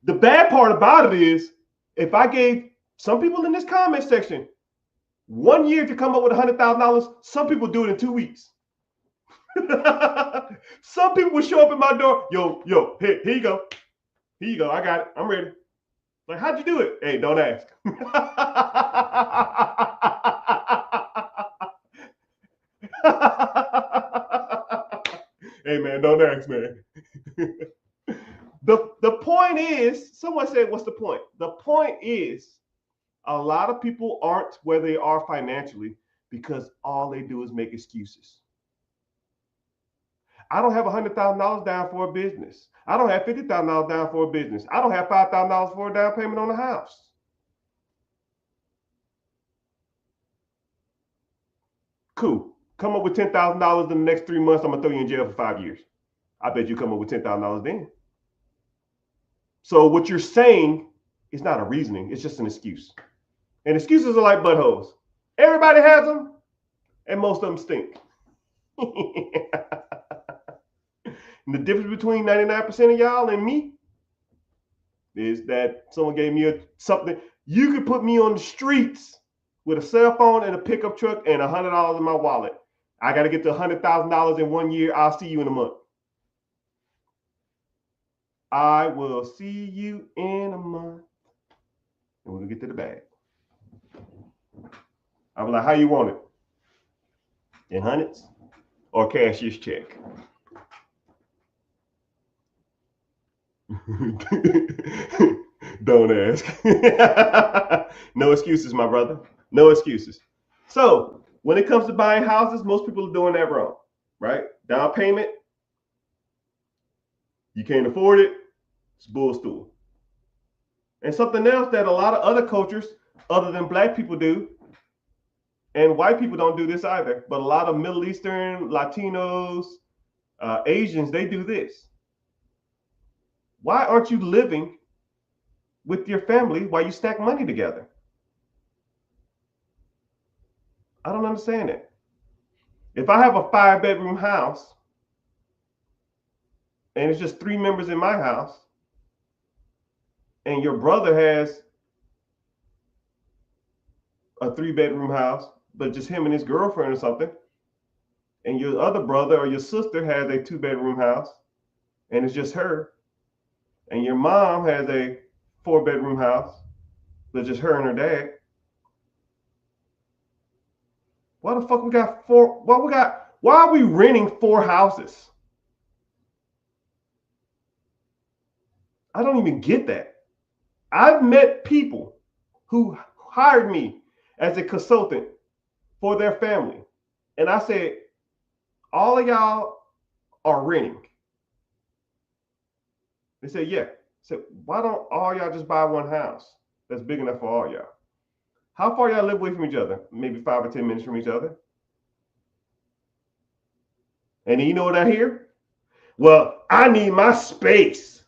The bad part about it is, if I gave some people in this comment section 1 year to come up with $100,000. Some people do it in 2 weeks. Some people will show up at my door. Yo, here you go. Here you go. I got it. I'm ready. Like, how'd you do it? Hey, don't ask. Hey, man, don't ask, man. The point is, someone said, what's the point? The point is, a lot of people aren't where they are financially because all they do is make excuses. I don't have $100,000 down for a business. I don't have $50,000 down for a business. I don't have $5,000 for a down payment on a house. Cool. Come up with $10,000 in the next 3 months. I'm gonna throw you in jail for 5 years. I bet you come up with $10,000 then. So what you're saying is not a reasoning. It's just an excuse. And excuses are like buttholes. Everybody has them, and most of them stink. And the difference between 99% of y'all and me is that someone gave me something. You could put me on the streets with a cell phone and a pickup truck and $100 in my wallet. I got to get to $100,000 in 1 year. I'll see you in a month. I will see you in a month. And we're going to get to the bag. I was like, how you want it? In hundreds or cashier's check? Don't ask. No excuses, my brother. No excuses. So when it comes to buying houses, most people are doing that wrong, right? Down payment, you can't afford it, it's bull stool. And something else that a lot of other cultures, other than black people, do, and white people don't do this either, but a lot of Middle Eastern, Latinos, Asians, they do this. Why aren't you living with your family while you stack money together? I don't understand it. If I have a 5-bedroom house and it's just 3 members in my house, and your brother has a 3-bedroom house, but just him and his girlfriend or something, and your other brother or your sister has a 2-bedroom house and it's just her, and your mom has a 4-bedroom house, but just her and her dad. Why the fuck we got 4? Why are we renting 4 houses? I don't even get that. I've met people who hired me as a consultant for their family. And I said, all of y'all are renting. They said, yeah. I said, why don't all y'all just buy one house that's big enough for all y'all? How far y'all live away from each other? Maybe 5 or 10 minutes from each other. And you know what I hear? Well, I need my space.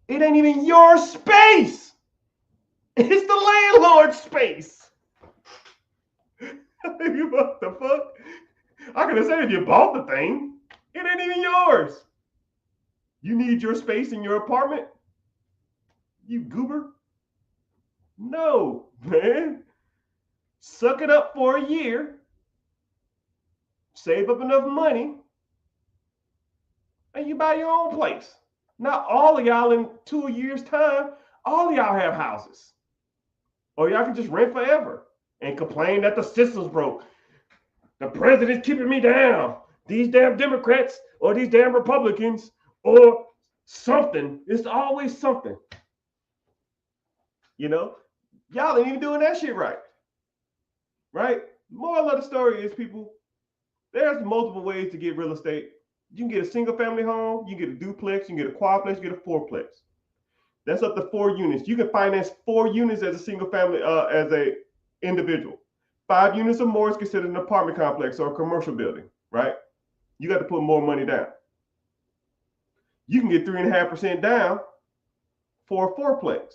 It ain't even your space. It's the landlord's space. What the fuck? I could have said if you bought the thing, it ain't even yours. You need your space in your apartment? You goober? No, man. Suck it up for a year. Save up enough money. And you buy your own place. Not all of y'all in 2 years' time, all of y'all have houses. Or y'all can just rent forever and complain that the system's broke. The president's keeping me down. These damn Democrats or these damn Republicans or something. It's always something. You know, y'all ain't even doing that shit right. Right? Moral of the story is, people, there's multiple ways to get real estate. You can get a single family home, you can get a duplex, you can get a quadplex, you get a fourplex. That's up to 4 units. You can finance 4 units as a single family, as a individual. 5 units or more is considered an apartment complex or a commercial building, right? You got to put more money down. You can get 3.5% down for a fourplex.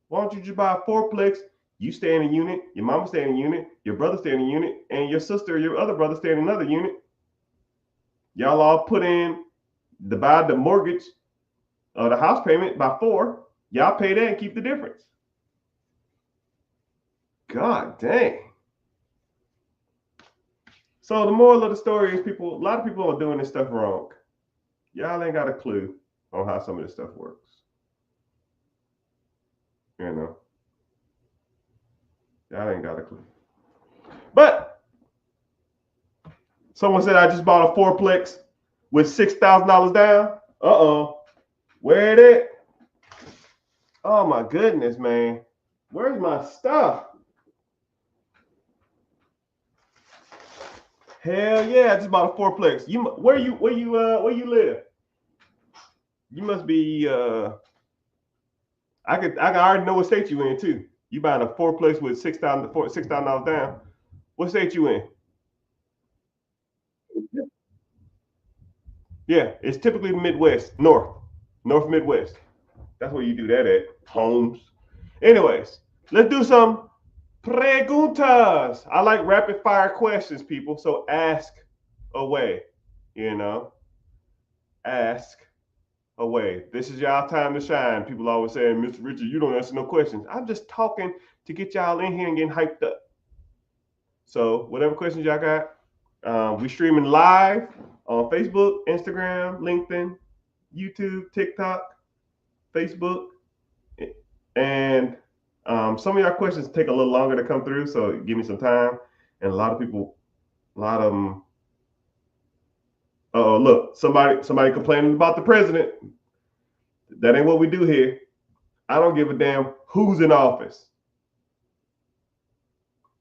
Why don't you just buy a fourplex? You stay in a unit, your mama stay in a unit, your brother stay in a unit, and your sister or your other brother stay in another unit. Y'all all put in, divide the mortgage or the house payment by 4. Y'all pay that and keep the difference. God dang. So the moral of the story is a lot of people are doing this stuff wrong. Y'all ain't got a clue on how some of this stuff works. You know, y'all ain't got a clue. But someone said I just bought a fourplex with $6,000 down. Where it at? Oh my goodness, man. Where's my stuff? Hell yeah, I just bought a fourplex. Where you live? You must be I already know what state you in too. You buying a fourplex with $6,000 down. What state you in? Yeah, it's typically the Midwest, North Midwest. That's where you do that at, Holmes. Anyways, let's do some preguntas. I like rapid fire questions, people. So ask away, you know, ask away. This is y'all time to shine. People always saying, Mr. Richard, you don't answer no questions. I'm just talking to get y'all in here and getting hyped up. So whatever questions y'all got, we streaming live on Facebook, Instagram, LinkedIn, YouTube, TikTok, Facebook, and some of y'all questions take a little longer to come through, so give me some time. And a lot of them. Oh, look, somebody complaining about the president. That ain't what we do here. I don't give a damn who's in office.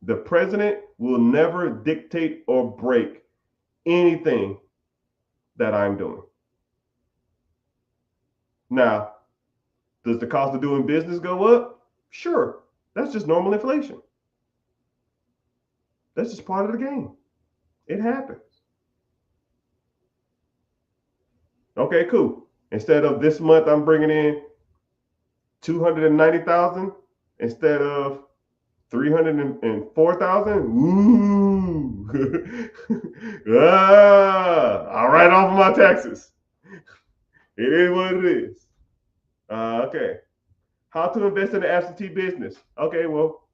The president will never dictate or break anything that I'm doing. Now, does the cost of doing business go up? Sure. That's just normal inflation. That's just part of the game. It happens. Okay, cool. Instead of this month, I'm bringing in 290,000 instead of 304,000. Ooh. I'll write off my taxes. It is what it is. Okay. How to invest in an absentee business? Okay, well,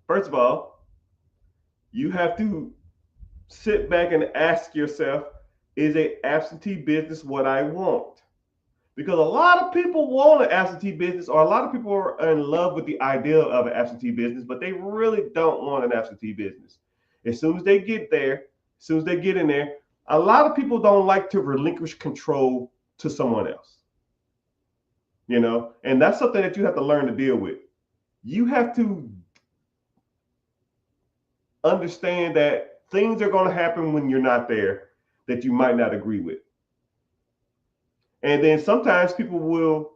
first of all, you have to sit back and ask yourself, is an absentee business what I want? Because a lot of people want an absentee business, or a lot of people are in love with the idea of an absentee business, but they really don't want an absentee business. As soon as they get there, as soon as they get in there, a lot of people don't like to relinquish control to someone else. You know, and that's something that you have to learn to deal with. You have to understand that things are going to happen when you're not there that you might not agree with. And then sometimes people will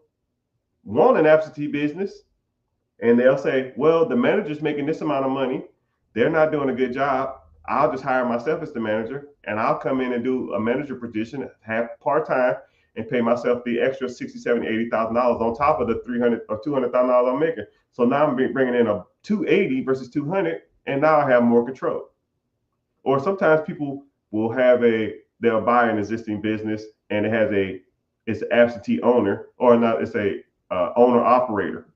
want an absentee business and they'll say, well, the manager's making this amount of money. They're not doing a good job. I'll just hire myself as the manager and I'll come in and do a manager position, have part-time, and pay myself the extra $60,000, $70,000, $80,000 on top of the $300,000 or $200,000 I'm making. So now I'm bringing in a 280 versus 200, and now I have more control. Or sometimes people will they'll buy an existing business and it's an absentee owner, or not, it's a owner operator,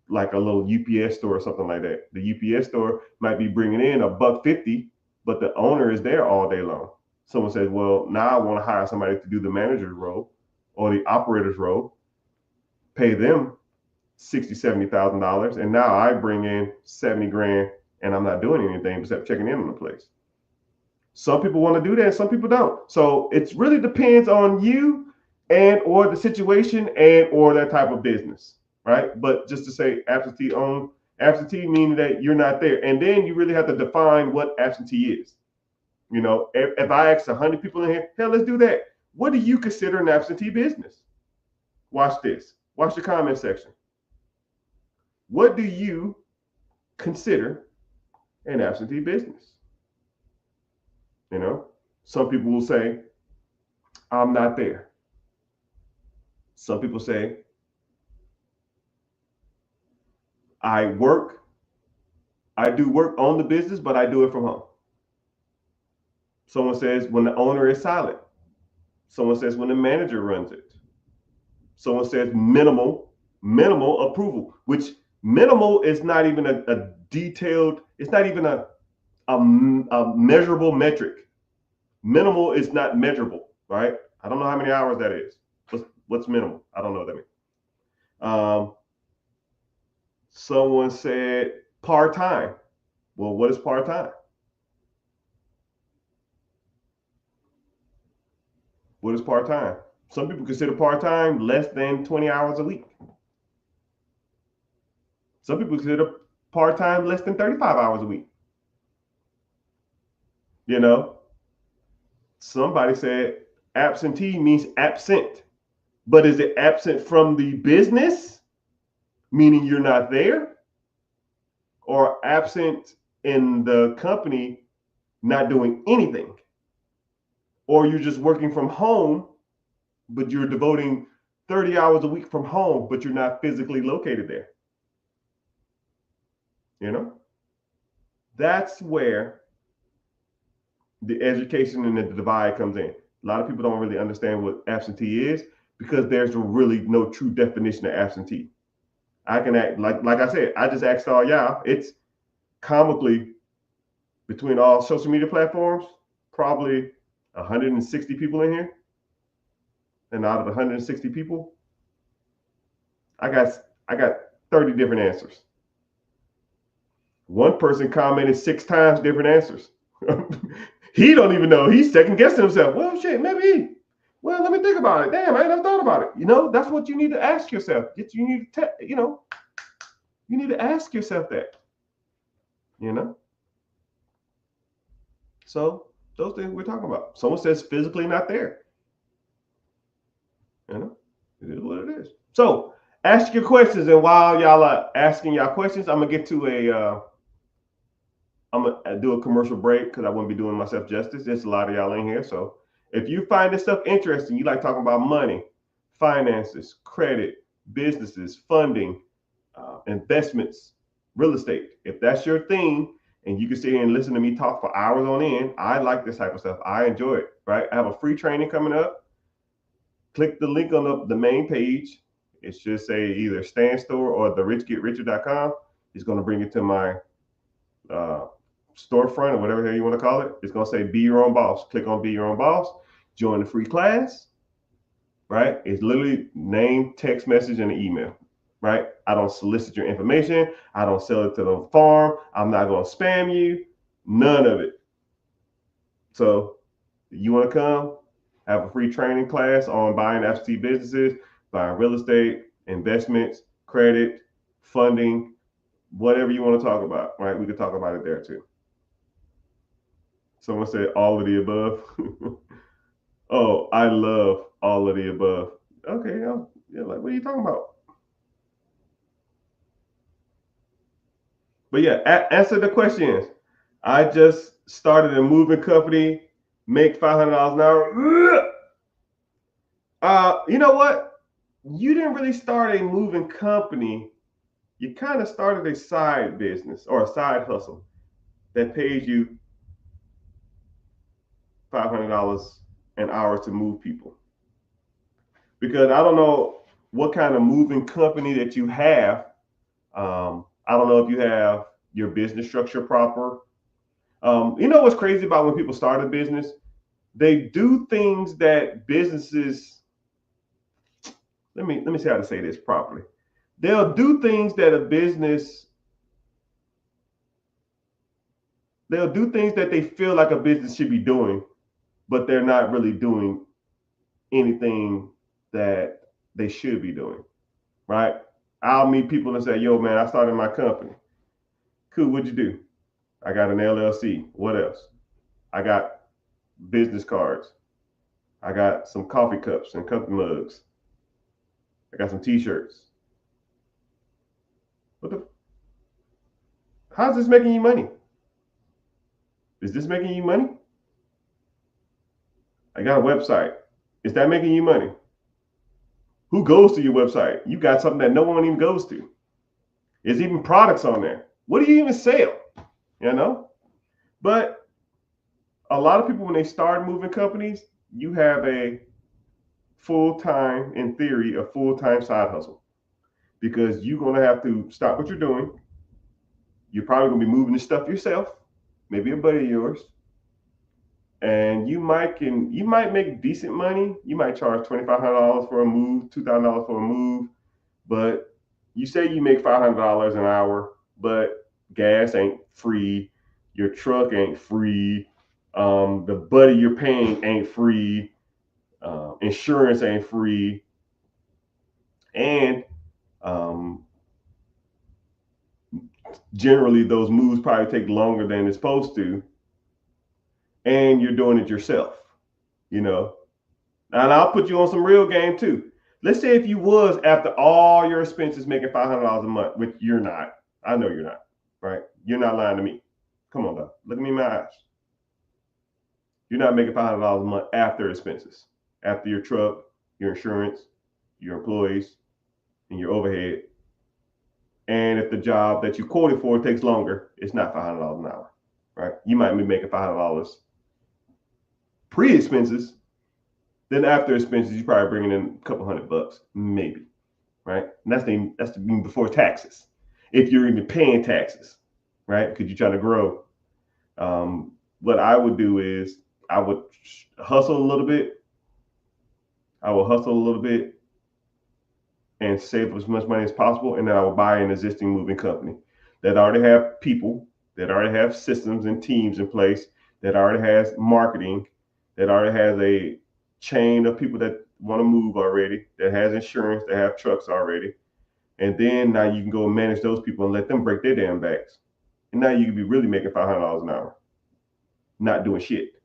like a little UPS store or something like that. The UPS store might be bringing in $1.50, but the owner is there all day long. Someone says, well, now I want to hire somebody to do the manager's role or the operator's role, pay them $60,000, $70,000, and now I bring in 70 grand and I'm not doing anything except checking in on the place. Some people want to do that and some people don't. So it really depends on you and or the situation and or that type of business, right? But just to say absentee meaning that you're not there. And then you really have to define what absentee is. You know, if I ask 100 people in here, hell, let's do that. What do you consider an absentee business? Watch this. Watch the comment section. What do you consider an absentee business? You know, some people will say, I'm not there. Some people say, I do work on the business, but I do it from home. Someone says when the owner is silent. Someone says when the manager runs it. Someone says minimal approval, which Minimal is not even a detailed, it's not even a measurable metric. Minimal is not measurable, right? I don't know how many hours that is. What's minimal? I don't know what that means. Someone said part-time. Well, what is part-time? What is part-time? Some people consider part-time less than 20 hours a week. Some people consider part-time less than 35 hours a week. You know, somebody said absentee means absent, but is it absent from the business, meaning you're not there, or absent in the company, not doing anything, or you're just working from home, but you're devoting 30 hours a week from home, but you're not physically located there? You know, that's where the education and the divide comes in. A lot of people don't really understand what absentee is because there's really no true definition of absentee. I can act like I said, I just asked all y'all. It's comically between all social media platforms, probably 160 people in here. And out of the 160 people, I got 30 different answers. One person commented 6 times different answers. He don't even know. He's second guessing himself. Well, shit, maybe. Well, let me think about it. Damn, I ain't never thought about it. You know, that's what you need to ask yourself. You need to, you need to ask yourself that. You know. So those things we're talking about. Someone says physically not there. You know, it is what it is. So ask your questions, and while y'all are asking y'all questions, I'm gonna get to I'm gonna do a commercial break because I wouldn't be doing myself justice. There's a lot of y'all in here, so if you find this stuff interesting, you like talking about money, finances, credit, businesses, funding, investments, real estate. If that's your thing, and you can sit here and listen to me talk for hours on end, I like this type of stuff. I enjoy it. Right? I have a free training coming up. Click the link on the main page. It should say either Stan Store or therichgetricher.com. It's going to bring you to my storefront or whatever you want to call it. It's going to say Be Your Own Boss. Click on Be Your Own Boss. Join the free class. Right? It's literally name, text message, and an email. Right? I don't solicit your information. I don't sell it to the farm. I'm not going to spam you. None of it. So you want to come? Have a free training class on buying absentee businesses, buying real estate, investments, credit, funding, whatever you want to talk about, right? We could talk about it there too. Someone said all of the above. Oh, I love all of the above. Okay, yeah, like what are you talking about? But yeah, answer the questions. I just started a moving company, make $500 an hour. You know what? You didn't really start a moving company. You kind of started a side business or a side hustle that pays you $500 an hour to move people. Because I don't know what kind of moving company that you have. I don't know if you have your business structure proper. You know what's crazy about when people start a business? They do things that businesses. Let me see how to say this properly. They'll do things that a business. They'll do things that they feel like a business should be doing, but they're not really doing anything that they should be doing, right? I'll meet people and say, yo, man, I started my company. Cool, what'd you do? I got an LLC. What else? I got business cards. I got some coffee cups and coffee mugs. I got some t-shirts. What the? How's this making you money? Is this making you money? I got a website. Is that making you money? Who goes to your website? You got something that no one even goes to. There's even products on there. What do you even sell? You know? But a lot of people, when they start moving companies, you have a full-time, in theory, a full-time side hustle. because you're going to have to stop what you're doing. You're probably going to be moving the stuff yourself, maybe a buddy of yours, and you might make decent money. You might charge $2,500 for a move, $2,000 for a move, but you say you make $500 an hour, but gas ain't free, your truck ain't free, the buddy you're paying ain't free, insurance ain't free, and generally those moves probably take longer than it's supposed to, and you're doing it yourself, you know. And I'll put you on some real game too. Let's say if you was, after all your expenses, making $500 a month, which you're not. I know you're not, right? You're not lying to me. Come on, though. Look at me in my eyes. You're not making $500 a month after expenses, after your truck, your insurance, your employees, and your overhead. And if the job that you quoted for takes longer, it's not $500 an hour, right? You might be making $500 pre-expenses. Then after expenses, you're probably bringing in a couple $100, maybe, right? And that's before taxes, if you're even paying taxes, right? Because you're trying to grow. What I would do is I would hustle a little bit. And save as much money as possible, and then I would buy an existing moving company that already have people, that already have systems and teams in place, that already has marketing, that already has a chain of people that want to move already, that has insurance, that have trucks already. And then now you can go and manage those people and let them break their damn backs. And now you can be really making $500 an hour, not doing shit.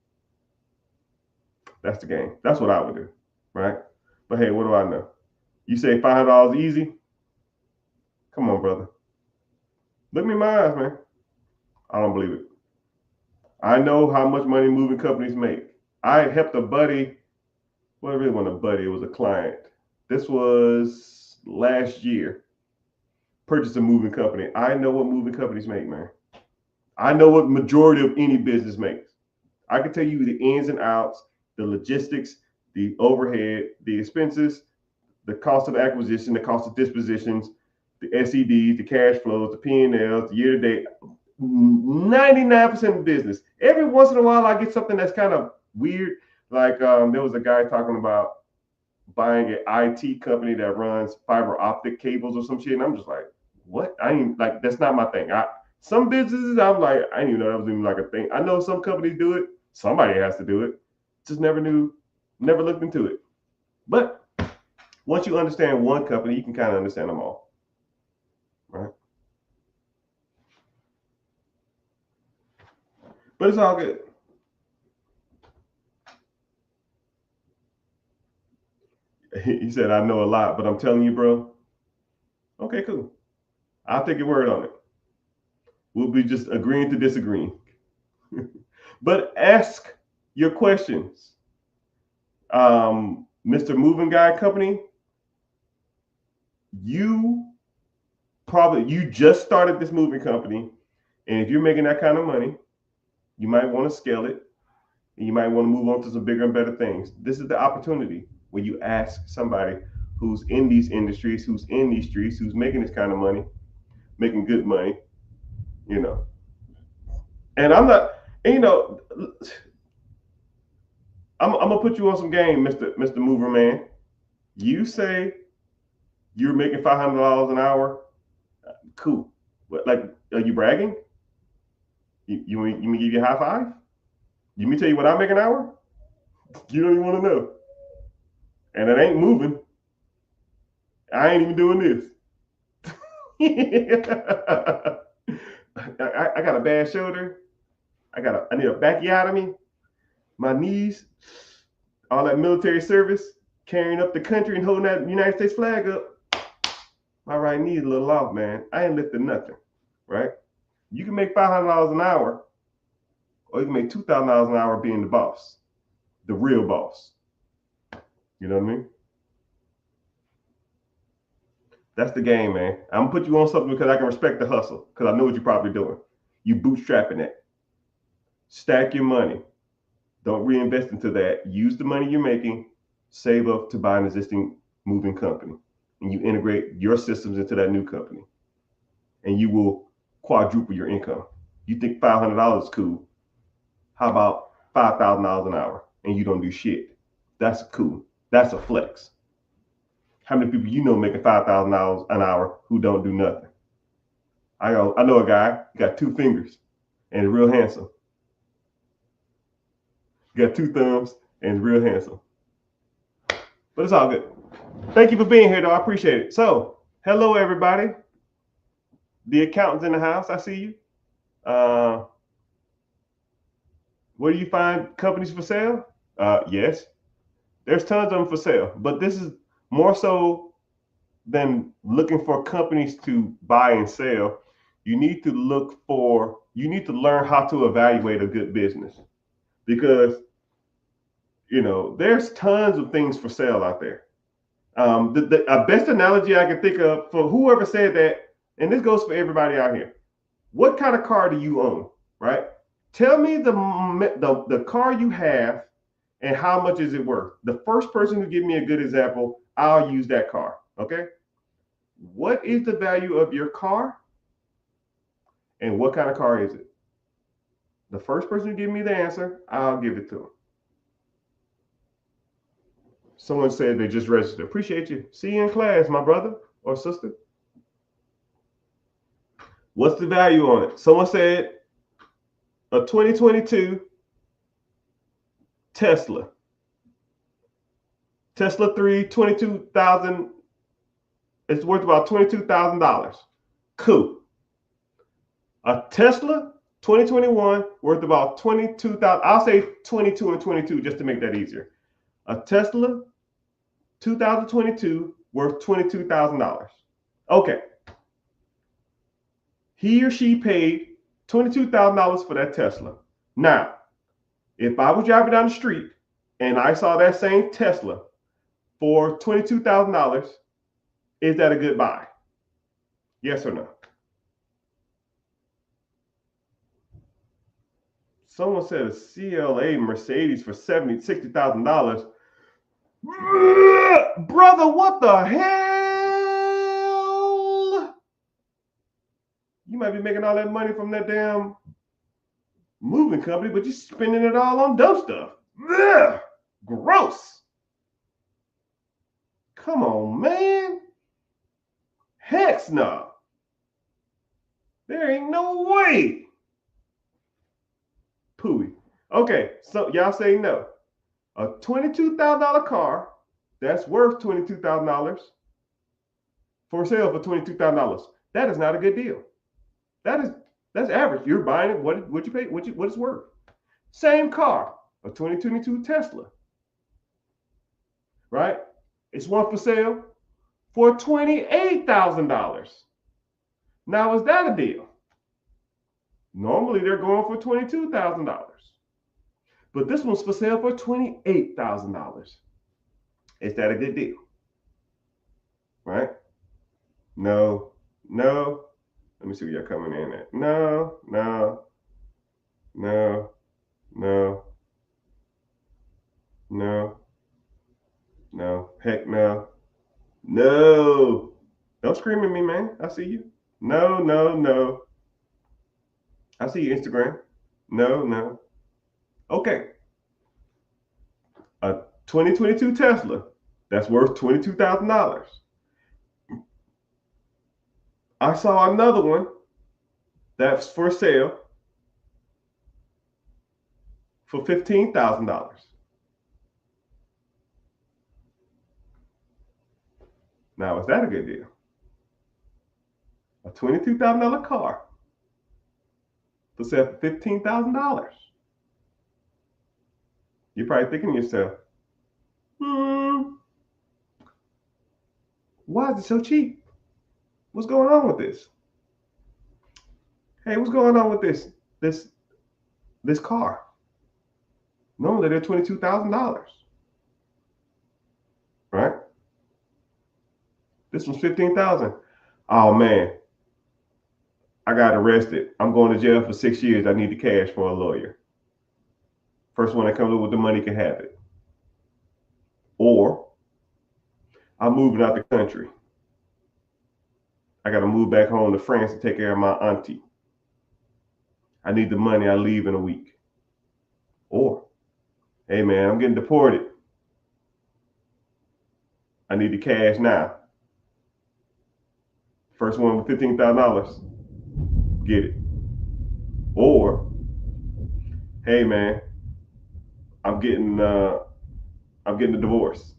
That's the game. That's what I would do, right? But hey, what do I know? You say $500 easy? Come on, brother. Look me in my eyes, man. I don't believe it. I know how much money moving companies make. I helped a buddy. Well, it really wasn't a buddy, it was a client. This was last year. Purchased a moving company. I know what moving companies make, man. I know what majority of any business makes. I can tell you the ins and outs, the logistics, the overhead, the expenses, the cost of acquisition, the cost of dispositions, the SEDs, the cash flows, the P&Ls, the year-to-date, 99% of business. Every once in a while, I get something that's kind of weird. Like there was a guy talking about buying an IT company that runs fiber optic cables or some shit. And I'm just like, what? I ain't like, that's not my thing. Some businesses, I'm like, I didn't even know that was even like a thing. I know some companies do it. Somebody has to do it. Just never looked into it. But once you understand one company, you can kind of understand them all, right? But it's all good. He said, I know a lot, but I'm telling you, bro. Okay, cool. I'll take your word on it. We'll be just agreeing to disagree. But ask your questions. Mr. Moving Guy Company, you just started this moving company, and if you're making that kind of money, you might want to scale it, and you might want to move on to some bigger and better things. This is the opportunity where you ask somebody who's in these industries, who's in these streets, who's making this kind of money, making good money, you know. And I'm not, you know, I'm gonna put you on some game, Mr. Mover Man. You say you're making $500 an hour, cool. But like, are you bragging? You want me to give you a high five? You me tell you what I make an hour? You don't even want to know. And it ain't moving. I ain't even doing this. I got a bad shoulder. I need a backiotomy. My knees, all that military service, carrying up the country and holding that United States flag up. My right knee is a little off, man. I ain't lifting nothing, right? You can make $500 an hour, or you can make $2,000 an hour being the boss, the real boss. You know what I mean? That's the game, man. I'm gonna put you on something because I can respect the hustle, because I know what you're probably doing. You bootstrapping that. Stack your money. Don't reinvest into that. Use the money you're making, save up to buy an existing moving company. and you integrate your systems into that new company, and you will quadruple your income. You think $500 is cool? How about $5,000 an hour and you don't do shit? That's cool. That's a flex. How many people you know making $5,000 an hour who don't do nothing? I know a guy, he got 2 fingers and is real handsome. He got 2 thumbs and is real handsome. But it's all good. Thank you for being here, though. I appreciate it. So, hello, everybody. The accountant's in the house. I see you. Where do you find companies for sale? Yes. There's tons of them for sale. But this is more so than looking for companies to buy and sell. You need to learn how to evaluate a good business, because there's tons of things for sale out there. The best analogy I can think of for whoever said that, and this goes for everybody out here: what kind of car do you own? Right? Tell me the car you have and how much is it worth. The first person who give me a good example, I'll use that car. Okay? What is the value of your car? And what kind of car is it? The first person to give me the answer, I'll give it to them. Someone said they just registered. Appreciate you. See you in class, my brother or sister. What's the value on it? Someone said a 2022 Tesla 3, 22,000. It's worth about $22,000. Cool. A Tesla 2021 worth about 22,000. I'll say 22 and 22 just to make that easier. A Tesla 2022 worth $22,000. Okay. He or she paid $22,000 for that Tesla. Now, if I was driving down the street and I saw that same Tesla for $22,000, is that a good buy? Yes or no? Someone said a CLA Mercedes for $60,000. Brother, what the hell? You might be making all that money from that damn moving company, but you're spending it all on dumb stuff. Ugh, gross. Come on, man. Heck no. There ain't no way. Pooey. Okay, so y'all say no. A $22,000 car that's worth $22,000 for sale for $22,000. That is not a good deal. That's average. You're buying it. What you pay? What it's worth? Same car, a 2022 Tesla, right? It's one for sale for $28,000. Now, is that a deal? Normally, they're going for $22,000, but this one's for sale for $28,000. Is that a good deal? Right? No. Let me see where you're coming in at. No. Heck no. No. Don't scream at me, man. I see you. No. I see you, Instagram. No. Okay. A 2022 Tesla that's worth $22,000. I saw another one that's for sale for $15,000. Now, is that a good deal? A $22,000 car for sale for $15,000. You're probably thinking to yourself, why is it so cheap? What's going on with this? Hey, what's going on with this car? Normally they're $22,000, right? This one's $15,000. Oh man, I got arrested. I'm going to jail for 6 years. I need the cash for a lawyer. First one that comes up with the money can have it. Or I'm moving out the country. I got to move back home to France to take care of my auntie. I need the money. I leave in a week. Or, hey man, I'm getting deported. I need the cash now. First one with $15,000. Get it. Or, hey man, I'm getting a divorce.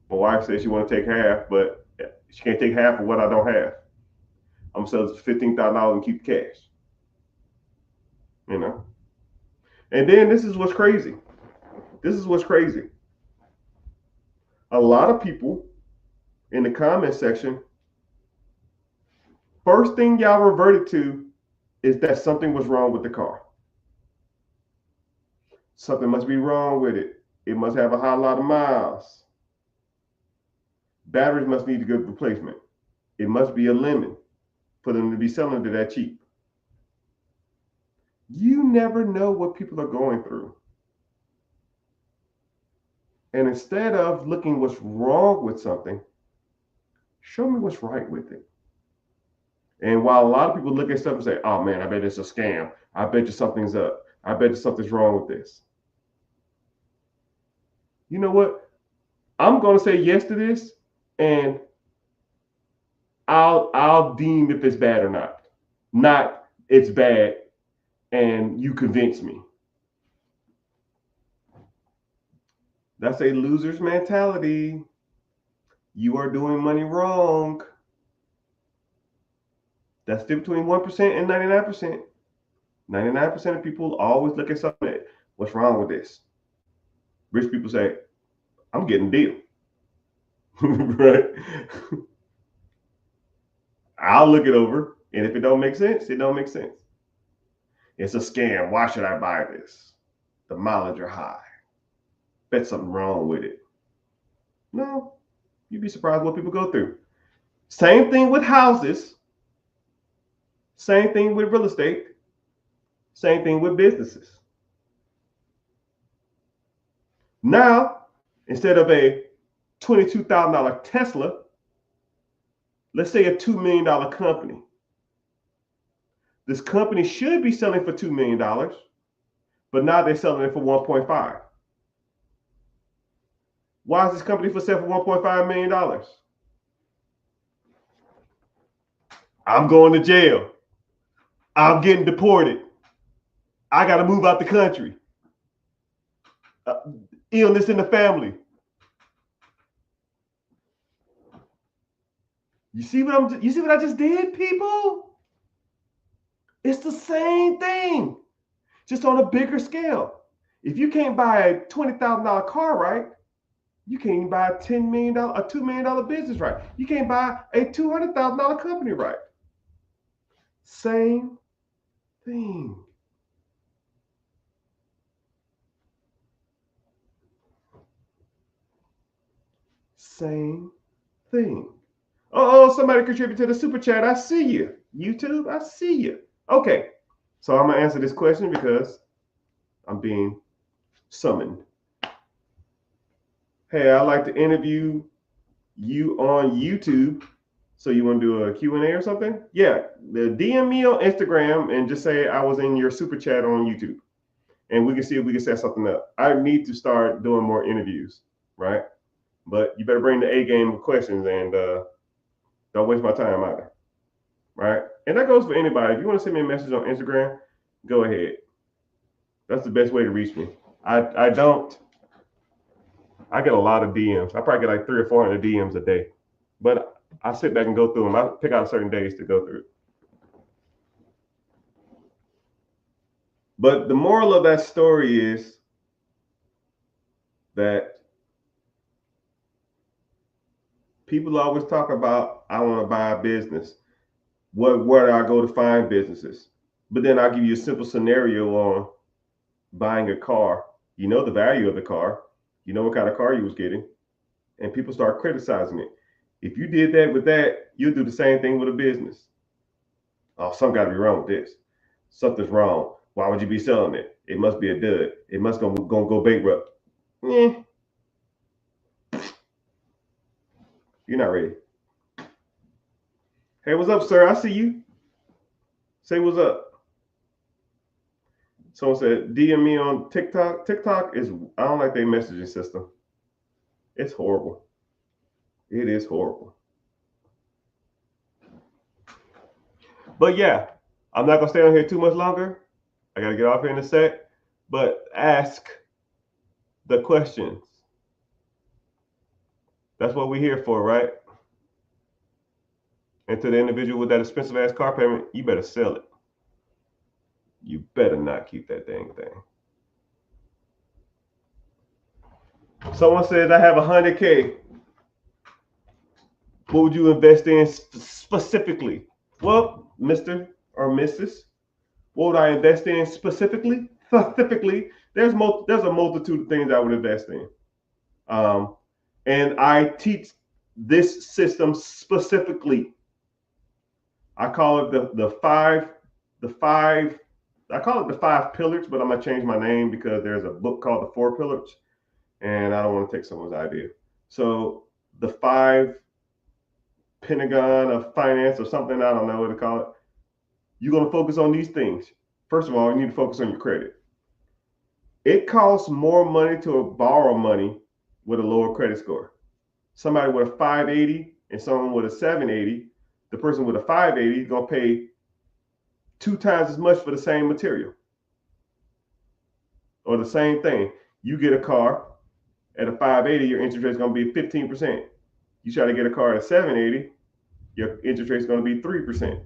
My wife says she want to take half, but she can't take half of what I don't have. I'm gonna sell it for $15,000 and keep the cash. You know. And then this is what's crazy. This is what's crazy. A lot of people in the comment section, first thing y'all reverted to is that something was wrong with the car. Something must be wrong with it. It must have a high lot of miles. Batteries must need a good replacement. It must be a lemon for them to be selling it that cheap. You never know what people are going through. And instead of looking what's wrong with something, show me what's right with it. And while a lot of people look at stuff and say, oh man, I bet it's a scam. I bet you something's up. I bet you something's wrong with this. You know what? I'm going to say yes to this, and I'll deem if it's bad or not. Not it's bad and you convince me. That's a loser's mentality. You are doing money wrong. That's the between 1% and 99%. 99% of people always look at something. What's wrong with this? Rich people say, I'm getting a deal. Right? I'll look it over, and if it don't make sense, it don't make sense. It's a scam. Why should I buy this? The mileage are high. Bet something wrong with it. No, you'd be surprised what people go through. Same thing with houses. Same thing with real estate. Same thing with businesses. Now, instead of a $22,000 Tesla, let's say a $2 million company. This company should be selling for $2 million, but now they're selling it for 1.5. Why is this company for sale for $1.5 million? I'm going to jail. I'm getting deported. I got to move out the country. Illness in the family. You see what I just did, people? It's the same thing, just on a bigger scale. If you can't buy a $20,000 car right, you can't even buy a $10 million, a $2 million business right. You can't buy a $200,000 company right. Same thing. Same thing. Oh, somebody contribute to the super chat. I see you. YouTube, I see you. Okay, so I'm gonna answer this question because I'm being summoned. Hey, I'd like to interview you on YouTube. So you want to do a Q&A or something? Yeah, DM me on Instagram and just say I was in your super chat on YouTube. And we can see if we can set something up. I need to start doing more interviews, right? But you better bring the A game with questions and don't waste my time either, right? And that goes for anybody. If you want to send me a message on Instagram, go ahead. That's the best way to reach me. I get a lot of DMs. I probably get like 300 or 400 DMs a day. But I sit back and go through them. I pick out certain days to go through. But the moral of that story is that people always talk about, I want to buy a business. Where do I go to find businesses? But then I'll give you a simple scenario on buying a car. You know the value of the car. You know what kind of car you was getting. And people start criticizing it. If you did that with that, you'll do the same thing with a business. Oh, something got to be wrong with this. Something's wrong. Why would you be selling it? It must be a dud. It must go bankrupt. You're not ready. Hey, what's up, sir? I see you. Say what's up. Someone said DM me on TikTok. TikTok is, I don't like their messaging system. It's horrible. It is horrible. But yeah, I'm not gonna stay on here too much longer. I gotta get off here in a sec. But ask the questions. That's what we're here for, right? And to the individual with that expensive ass car payment, you better sell it. You better not keep that dang thing. Someone says I have 100K. What would you invest in specifically? Well, Mr. or Mrs., what would I invest in specifically? Specifically, there's a multitude of things I would invest in. And I teach this system specifically. I call it the five I call it the 5 pillars, but I'm gonna change my name because there's a book called the 4 pillars, and I don't want to take someone's idea. So the 5 Pentagon of finance or something, I don't know what to call it. You're gonna focus on these things. First of all, you need to focus on your credit. It costs more money to borrow money with a lower credit score. Somebody with a 580 and someone with a 780, the person with a 580 is gonna pay 2 times as much for the same material. Or the same thing. You get a car at a 580, your interest rate is going to be 15%. You try to get a car at a 780, your interest rate is going to be 3%.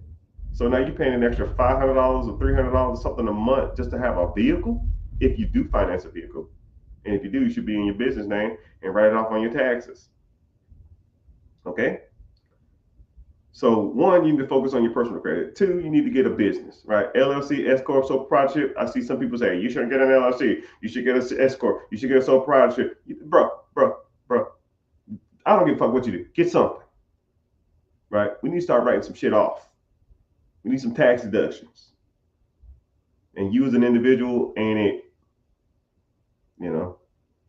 So now you're paying an extra $500 or $300 or something a month just to have a vehicle, if you do finance a vehicle. And if you do, you should be in your business name and write it off on your taxes. Okay? So 1, you need to focus on your personal credit. 2, you need to get a business, right? LLC, S corp, sole proprietorship. I see some people say you shouldn't get an LLC. You should get an S corp. You should get a sole proprietorship. Bro. I don't give a fuck what you do. Get something, right? We need to start writing some shit off. We need some tax deductions. And you as an individual ain't it.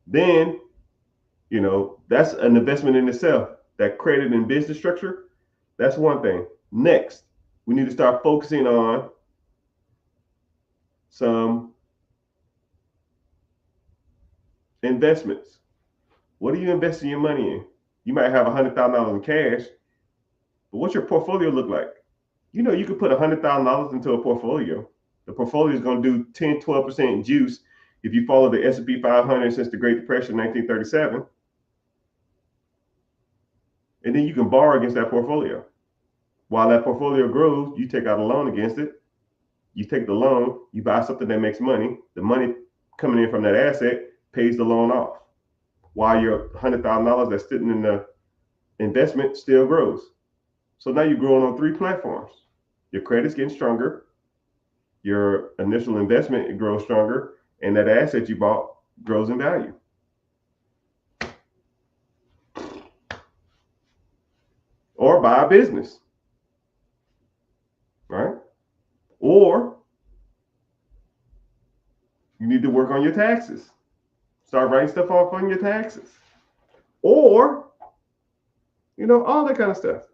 Then, that's an investment in itself. That credit and business structure, that's one thing. Next, we need to start focusing on some investments. What are you investing your money in? You might have $100,000 in cash, but what's your portfolio look like? You could put $100,000 into a portfolio. The portfolio is going to do 10, 12% juice if you follow the S&P 500 since the Great Depression, 1937. And then you can borrow against that portfolio. While that portfolio grows, you take out a loan against it. You take the loan, you buy something that makes money. The money coming in from that asset pays the loan off, while your $100,000 that's sitting in the investment still grows. So now you're growing on 3 platforms. Your credit's getting stronger, your initial investment grows stronger, and that asset you bought grows in value. Or buy a business, right? Or you need to work on your taxes. Start writing stuff off on your taxes. Or, all that kind of stuff.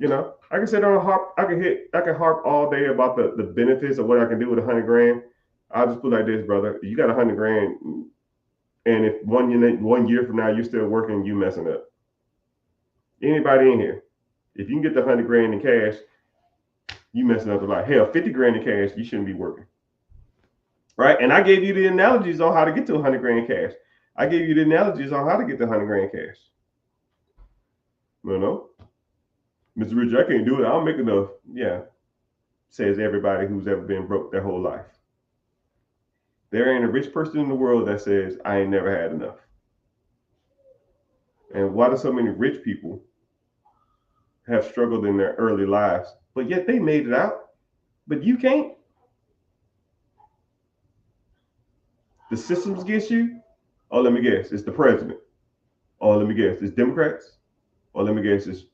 I can sit on a harp. I can harp all day about the benefits of what I can do with 100 grand. I'll just put it like this, brother. You got 100 grand, and if 1 year from now you're still working, you messing up. Anybody in here, if you can get the 100 grand in cash, you messing up a lot. Hell, 50 grand in cash, you shouldn't be working. Right? And I gave you the analogies on how to get to 100 grand in cash. I gave you the analogies on how to get to 100 grand in cash. No. Mr. Richard, I can't do it. I don't make enough. Yeah. Says everybody who's ever been broke their whole life. There ain't a rich person in the world that says, I ain't never had enough. And why do so many rich people have struggled in their early lives, but yet they made it out, but you can't? The system's against you? Oh, let me guess, it's the president. Oh, let me guess, it's Democrats. Or let me guess, it's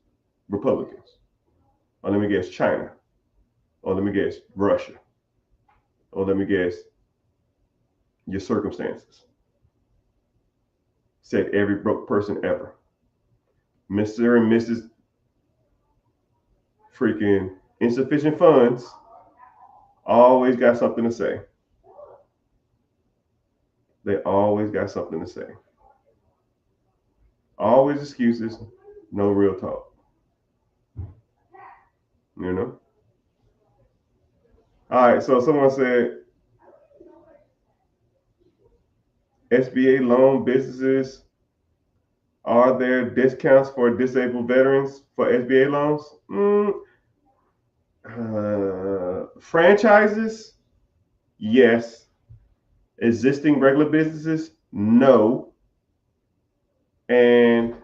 Republicans. Or let me guess, China. Or let me guess, Russia. Or let me guess, your circumstances. Said every broke person ever. Mr. and Mrs. freaking insufficient funds always got something to say. They always got something to say. Always excuses, no real talk. You know? All right, so someone said SBA loan businesses, are there discounts for disabled veterans for SBA loans? Franchises, yes. Existing regular businesses, no. And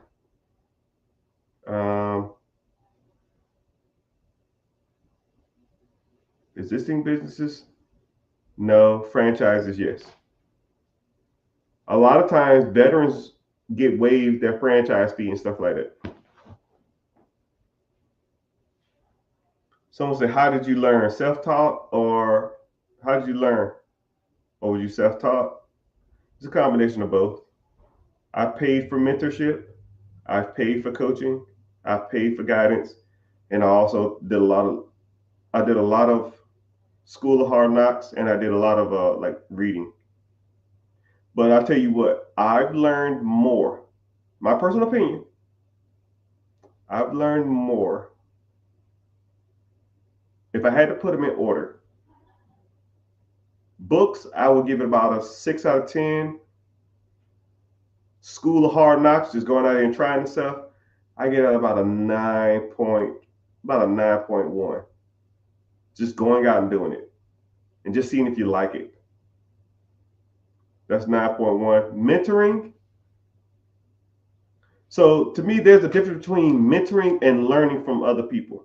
existing businesses, no. Franchises, yes. A lot of times veterans get waived their franchise fee and stuff like that. Someone said, how did you learn? Self-taught, or how did you learn? Or were you self-taught? It's a combination of both. I paid for mentorship. I've paid for coaching. I've paid for guidance. And I also did a lot of School of Hard Knocks, and I did a lot of like reading. But I'll tell you what, I've learned more. My personal opinion, I've learned more. If I had to put them in order, books, I would give it about a 6 out of 10. School of Hard Knocks, just going out there and trying the stuff, I get about a 9.1. Just going out and doing it and just seeing if you like it. That's 9.1. Mentoring. So to me, there's a difference between mentoring and learning from other people.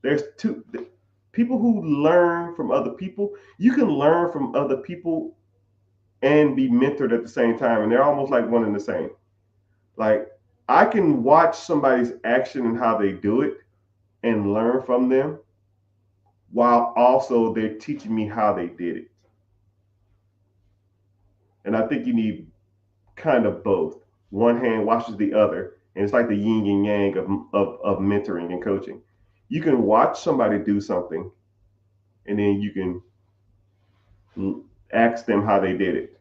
There's two people who learn from other people. You can learn from other people and be mentored at the same time, and they're almost like one and the same. Like, I can watch somebody's action and how they do it and learn from them, while also they're teaching me how they did it. And I think you need kind of both. One hand washes the other, and it's like the yin and yang of mentoring and coaching. You can watch somebody do something, and then you can ask them how they did it.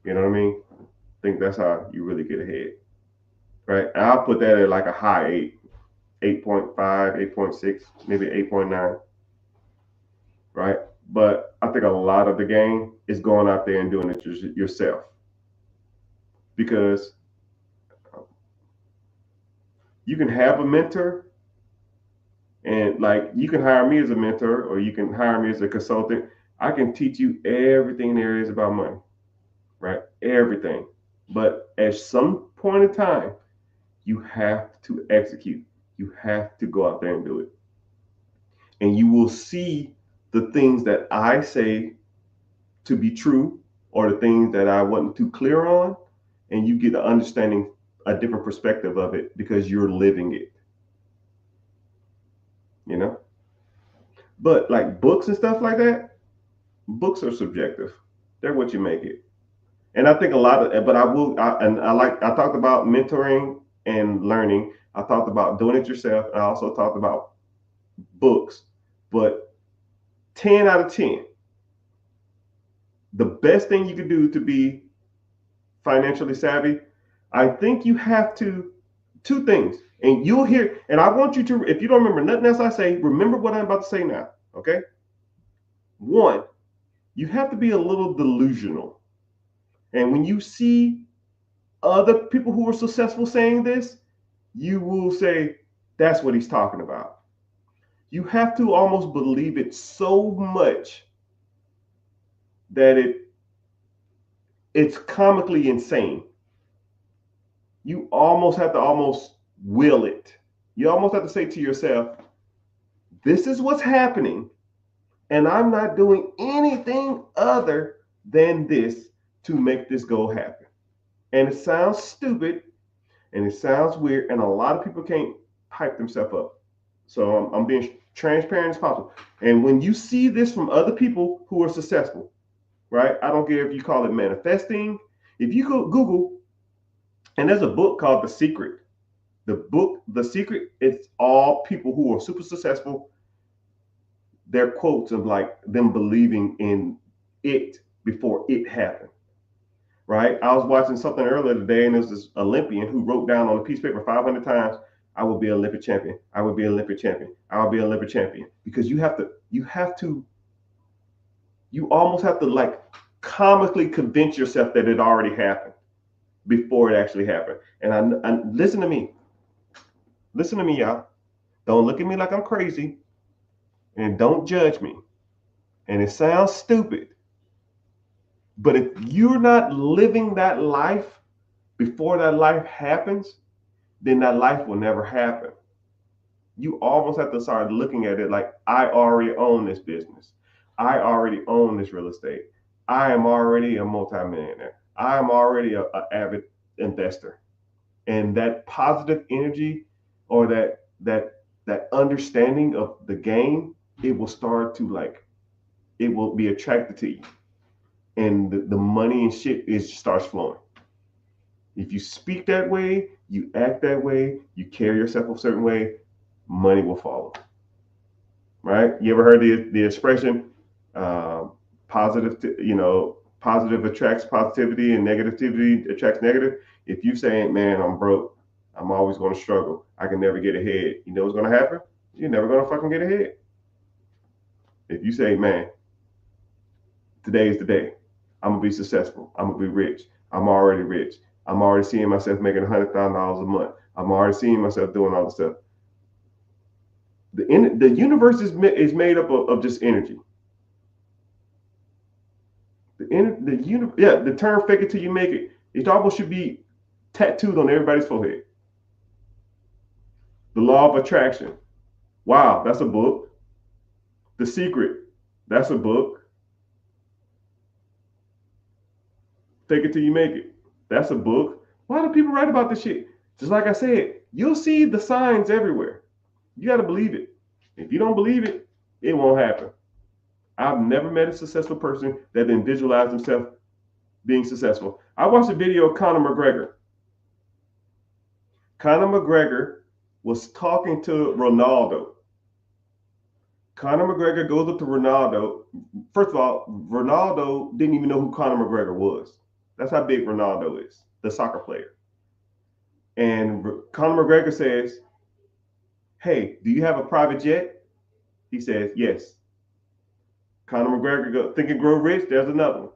You know what I mean? I think that's how you really get ahead, right? And I'll put that at like a high 8.5, 8.6, maybe 8.9, right? But I think a lot of the game is going out there and doing it yourself, because you can have a mentor, and like, you can hire me as a mentor, or you can hire me as a consultant. I can teach you everything there is about money, right? Everything. But at some point in time, you have to execute. You have to go out there and do it. And you will see the things that I say to be true, or the things that I wasn't too clear on, and you get an understanding, a different perspective of it, because you're living it. You know? But like books and stuff like that, books are subjective. They're what you make it. And I think a lot of, but I talked about mentoring and learning. I talked about doing it yourself. And I also talked about books. But 10 out of 10, the best thing you could do to be financially savvy, I think you have to, two things. And you'll hear, and I want you to, if you don't remember nothing else I say, remember what I'm about to say now, okay? One, you have to be a little delusional. And when you see other people who are successful saying this, you will say, that's what he's talking about. You have to almost believe it so much that it's comically insane. You almost have to will it. You almost have to say to yourself, this is what's happening, and I'm not doing anything other than this to make this goal happen. And it sounds stupid, and it sounds weird, and a lot of people can't hype themselves up. So I'm being transparent as possible. And when you see this from other people who are successful, right? I don't care if you call it manifesting. If you go Google, and there's a book called The Secret. The book, The Secret, it's all people who are super successful. Their quotes of like them believing in it before it happened. Right? I was watching something earlier today, and there was this Olympian who wrote down on a piece of paper 500 times, "I will be an Olympic champion. I will be an Olympic champion. I will be an Olympic champion." Because you almost have to like comically convince yourself that it already happened before it actually happened. And I listen to me, y'all. Don't look at me like I'm crazy, and don't judge me. And it sounds stupid, but if you're not living that life before that life happens, then that life will never happen. You almost have to start looking at it like, I already own this business. I already own this real estate. I am already a multimillionaire. I am already an avid investor. And that positive energy, or that understanding of the game, it will start to like, it will be attracted to you. And the money and shit starts flowing. If you speak that way, you act that way, you carry yourself a certain way, money will follow. Right? You ever heard the expression, positive, positive attracts positivity and negativity attracts negative? If you saying, man, I'm broke, I'm always going to struggle, I can never get ahead, you know what's going to happen? You're never going to fucking get ahead. If you say, man, today is the day, I'm going to be successful, I'm going to be rich, I'm already rich, I'm already seeing myself making $100,000 a month, I'm already seeing myself doing all this stuff. The universe is made up of just energy. The term "fake it till you make it," it almost should be tattooed on everybody's forehead. The Law of Attraction. Wow, that's a book. The Secret. That's a book. Fake it till you make it. That's a book. Why do people write about this shit? Just like I said, you'll see the signs everywhere. You got to believe it. If you don't believe it, it won't happen. I've never met a successful person that didn't visualize themselves being successful. I watched a video of Conor McGregor. Conor McGregor was talking to Ronaldo. Conor McGregor goes up to Ronaldo. First of all, Ronaldo didn't even know who Conor McGregor was. That's how big Ronaldo is, the soccer player. And Conor McGregor says, "Hey, do you have a private jet?" He says, "Yes." Conor McGregor goes, "Think and Grow Rich?" There's another one.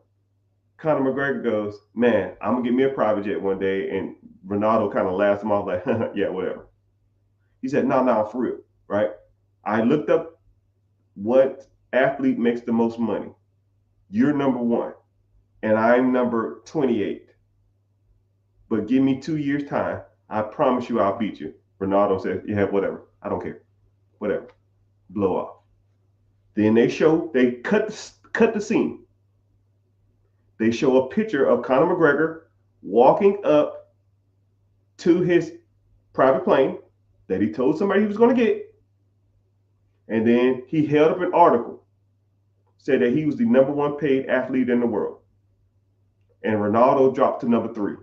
Conor McGregor goes, "Man, I'm going to get me a private jet one day." And Ronaldo kind of laughs him off like, "Yeah, whatever." He said, no, for real, right? I looked up what athlete makes the most money. You're number 1, and I'm number 28. But give me 2 years' time. I promise you I'll beat you. Ronaldo said, "Yeah, whatever. I don't care. Whatever." Blow off. Then they cut the scene. They show a picture of Conor McGregor walking up to his private plane that he told somebody he was going to get. And then he held up an article, said that he was the number 1 paid athlete in the world. And Ronaldo dropped to number 3.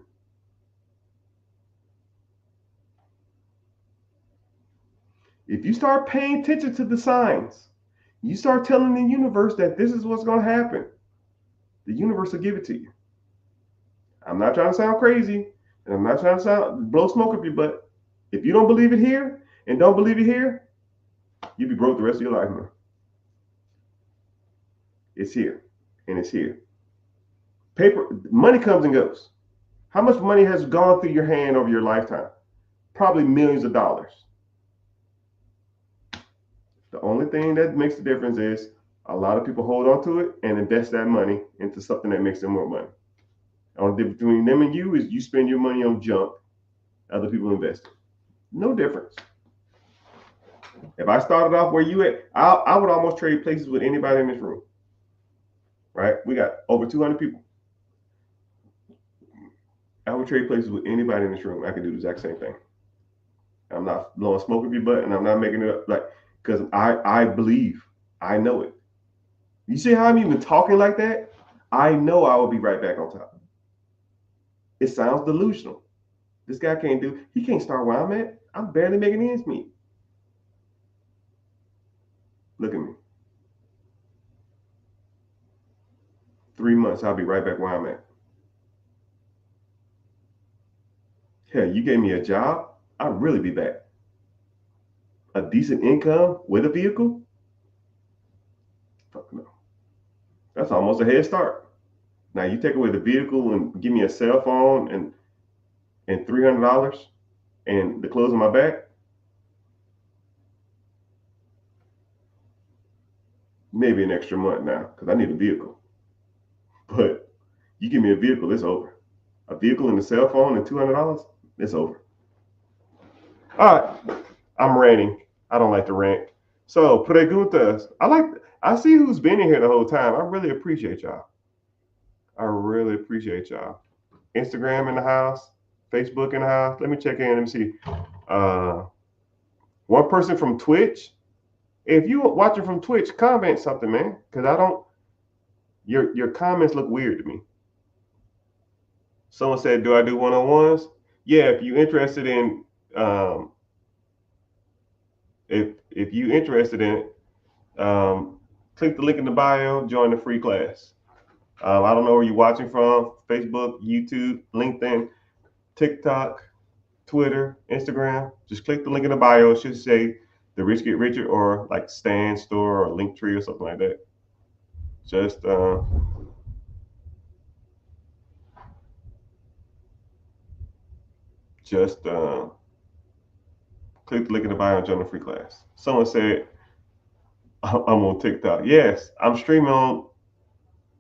If you start paying attention to the signs, you start telling the universe that this is what's going to happen, the universe will give it to you. I'm not trying to sound crazy, and I'm not trying to blow smoke up your butt. If you don't believe it here and don't believe it here, you'll be broke the rest of your life, man. It's here, and it's here. Money comes and goes. How much money has gone through your hand over your lifetime? Probably millions of dollars. The only thing that makes the difference is a lot of people hold on to it and invest that money into something that makes them more money. The only difference between them and you is you spend your money on junk, other people invest it. No difference. If I started off where you at, I would almost trade places with anybody in this room. Right? We got over 200 people. I would trade places with anybody in this room. I could do the exact same thing. I'm not blowing smoke up your butt, and I'm not making it up like, because I believe, I know it. You see how I'm even talking like that? I know I will be right back on top. It sounds delusional, This guy he can't start where I'm at. I'm barely making ends meet. Look at me. 3 months, I'll be right back where I'm at. Hell, you gave me a job, I'll really be back. A decent income with a vehicle? Fuck no. That's almost a head start. Now you take away the vehicle and give me a cell phone and $300 and the clothes on my back. Maybe an extra month now because I need a vehicle. But you give me a vehicle, it's over. A vehicle and a cell phone and $200, it's over. All right, I'm ranting. I don't like to rant. So preguntas. I see who's been in here the whole time. I really appreciate y'all. I really appreciate y'all. Instagram in the house, Facebook in the house. Let me check in. Let me see. One person from Twitch. If you watching from Twitch, comment something, man. Because I don't. Your comments look weird to me. Someone said, "Do I do one-on-ones?" Yeah, if you're interested in, if you're interested in it, click the link in the bio. Join the free class. I don't know where you're watching from: Facebook, YouTube, LinkedIn, TikTok, Twitter, Instagram. Just click the link in the bio. It should say "The Rich Get Richer" or like Stan Store or Linktree or something like that. Just click the link in the bio and join the free class. Someone said I'm on TikTok. Yes, I'm streaming on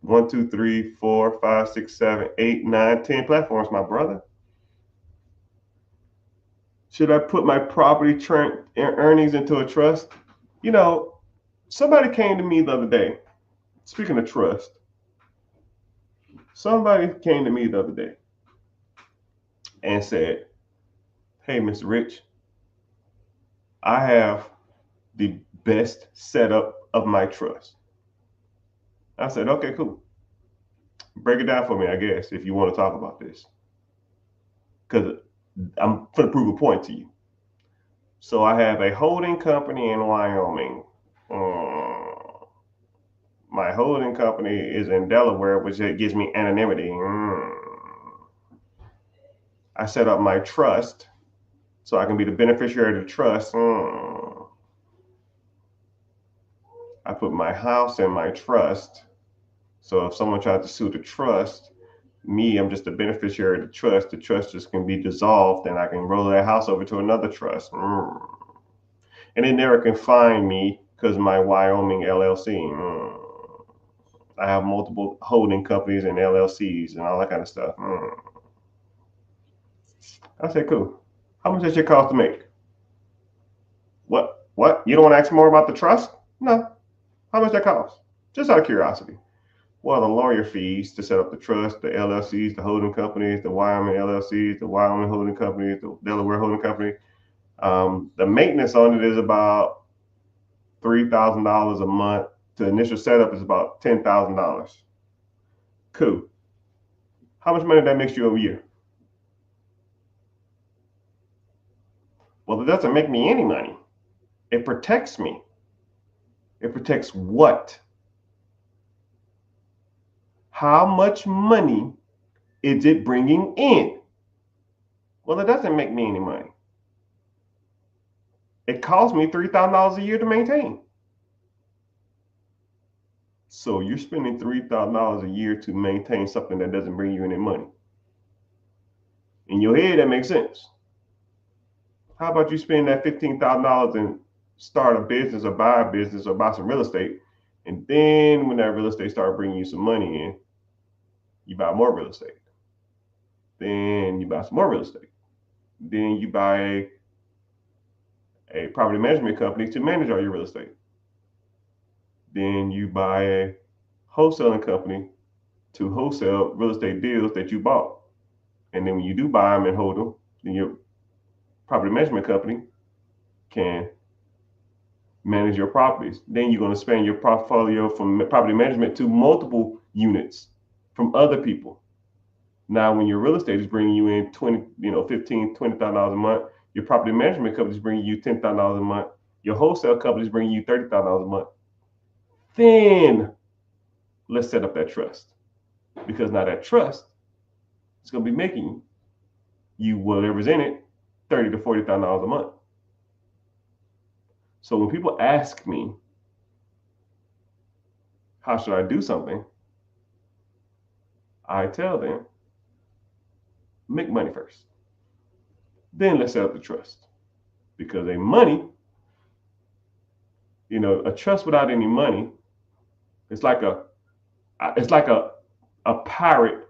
1, 2, 3, 4, 5, 6, 7, 8, 9, 10 platforms, my brother. Should I put my property earnings into a trust? You know, somebody came to me the other day. Speaking of trust, somebody came to me the other day and said, "Hey, Mr. Rich, I have the best setup of my trust." I said, "Okay, cool. Break it down for me, I guess, if you want to talk about this. Because I'm going to prove a point to you." So I have a holding company in Wyoming. My holding company is in Delaware, which gives me anonymity. I set up my trust so I can be the beneficiary of the trust. I put my house in my trust. So if someone tries to sue the trust, I'm just a beneficiary of the trust. The trust just can be dissolved and I can roll that house over to another trust. And they never can find me because my Wyoming LLC. I have multiple holding companies and LLCs and all that kind of stuff. I said, cool. How much does it cost to make? What? You don't want to ask more about the trust? No. How much that cost? Just out of curiosity. Well, the lawyer fees to set up the trust, the LLCs, the holding companies, the Wyoming LLCs, the Wyoming holding companies, the Delaware holding company. The maintenance on it is about $3,000 a month. The initial setup is about $10,000. Cool. How much money that makes you a year? Well, it doesn't make me any money. It protects me. It protects what? How much money is it bringing in? Well, it doesn't make me any money. It costs me $3,000 a year to maintain. So you're spending $3,000 a year to maintain something that doesn't bring you any money. In your head, that makes sense. How about you spend that $15,000 and start a business or buy a business or buy some real estate? And then when that real estate starts bringing you some money in, you buy more real estate. Then you buy some more real estate. Then you buy a property management company to manage all your real estate. Then you buy a wholesaling company to wholesale real estate deals that you bought. And then when you do buy them and hold them, then your property management company can manage your properties. Then you're going to expand your portfolio from property management to multiple units from other people. Now, when your real estate is bringing you in 20, $15,000, $20,000 a month, your property management company is bringing you $10,000 a month, your wholesale company is bringing you $30,000 a month. Then let's set up that trust, because now that trust is going to be making you whatever's in it $30,000 to $40,000 a month. So when people ask me, how should I do something? I tell them, make money first. Then let's set up the trust. Because a trust without any money, it's like a pirate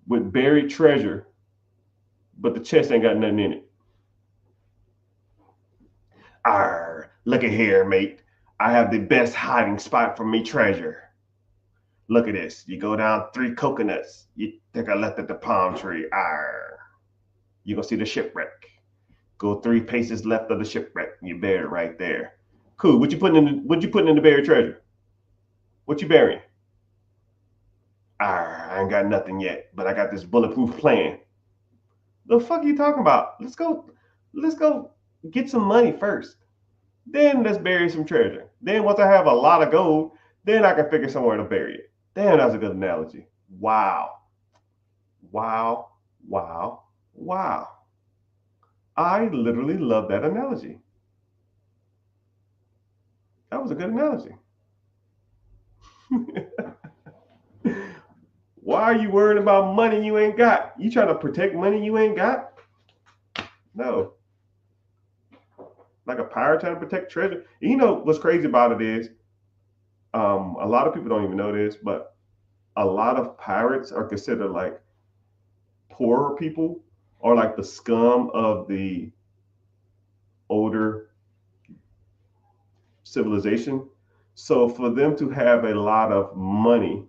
with buried treasure, but the chest ain't got nothing in it. Arr, look at here, mate. I have the best hiding spot for me treasure. Look at this. You go down 3 coconuts. You take a left at the palm tree. Arr. You're going to see the shipwreck. Go 3 paces left of the shipwreck. You bury it right there. Cool. What you putting in the buried treasure? What you burying? I ain't got nothing yet, but I got this bulletproof plan. The fuck are you talking about? Let's go get some money first. Then let's bury some treasure. Then once I have a lot of gold, then I can figure somewhere to bury it. Damn, that's a good analogy. Wow. Wow. Wow. Wow. I literally love that analogy. That was a good analogy. Why are you worried about money you ain't got? You trying to protect money you ain't got? No. Like a pirate trying to protect treasure. You know what's crazy about it is, a lot of people don't even know this, but a lot of pirates are considered like poorer people, or like the scum of the older civilization. So for them to have a lot of money,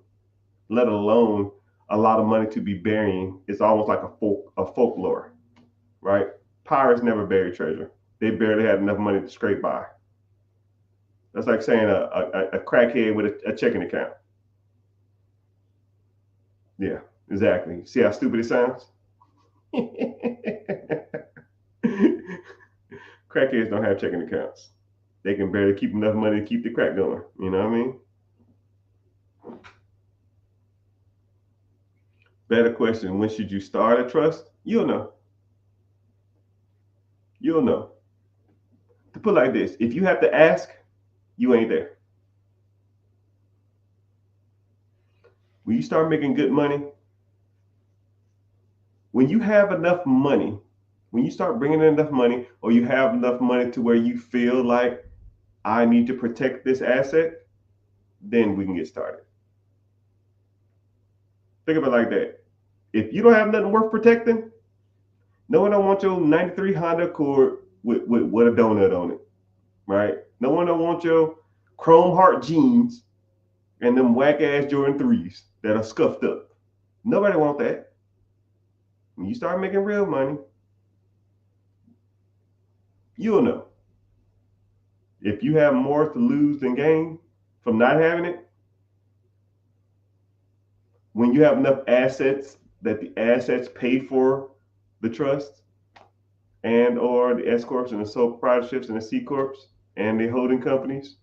let alone a lot of money to be burying, it's almost like a folklore, right? Pirates never bury treasure. They barely had enough money to scrape by. That's like saying a crackhead with a checking account. Yeah, exactly. See how stupid it sounds? Crackheads don't have checking accounts. They can barely keep enough money to keep the crack going. You know what I mean? Better question. When should you start a trust? You'll know. You'll know. To put it like this, if you have to ask, you ain't there. When you start making good money, when you have enough money, when you start bringing in enough money, or you have enough money to where you feel like I need to protect this asset, then we can get started. Think of it like that. If you don't have nothing worth protecting, no one don't want your 93 Honda Accord with a donut on it, right? No one don't want your chrome heart jeans and them whack ass Jordan 3s that are scuffed up. Nobody want that. When you start making real money, you'll know. If you have more to lose than gain from not having it, when you have enough assets that the assets pay for the trust and or the S corps and the sole proprietorships and the C corps and the holding companies.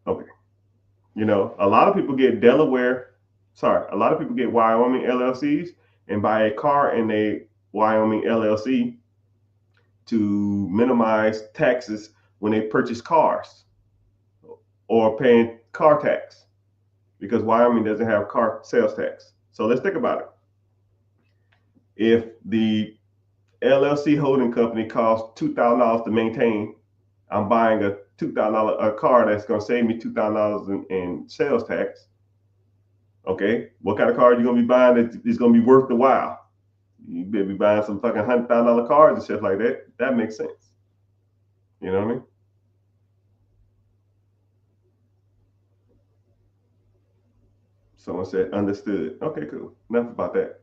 Okay. A lot of people get a lot of people get Wyoming LLCs and buy a car in a Wyoming LLC to minimize taxes when they purchase cars or paying car tax, because Wyoming doesn't have car sales tax. So let's think about it. If the LLC holding company costs $2,000 to maintain, I'm buying a $2,000 car that's going to save me $2,000 in sales tax. Okay, what kind of car are you going to be buying that is going to be worth the while? You better be buying some fucking $100,000 cars and shit like that. That makes sense. You know what I mean? Someone said understood. Okay, cool. Enough about that.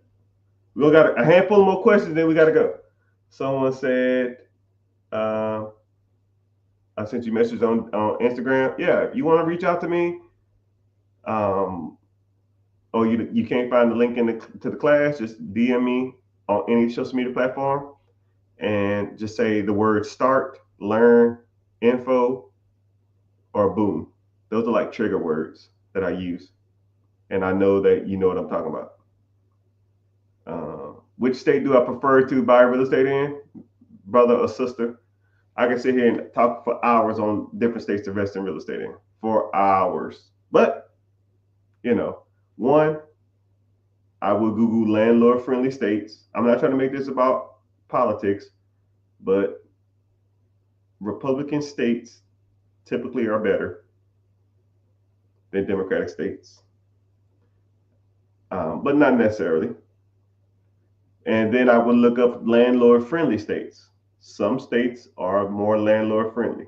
We got a handful of more questions, then we got to go. Someone said, I sent you a message on Instagram. Yeah, if you want to reach out to me, Oh, you can't find the link to the class, just DM me on any social media platform and just say the word start, learn, info, or boom. Those are like trigger words that I use. And I know that you know what I'm talking about. Which state do I prefer to buy real estate in, brother or sister? I can sit here and talk for hours on different states to invest in real estate in, for hours. But, one, I will Google landlord friendly states. I'm not trying to make this about politics, but Republican states typically are better than Democratic states, but not necessarily. And then I would look up landlord friendly states. Some states are more landlord friendly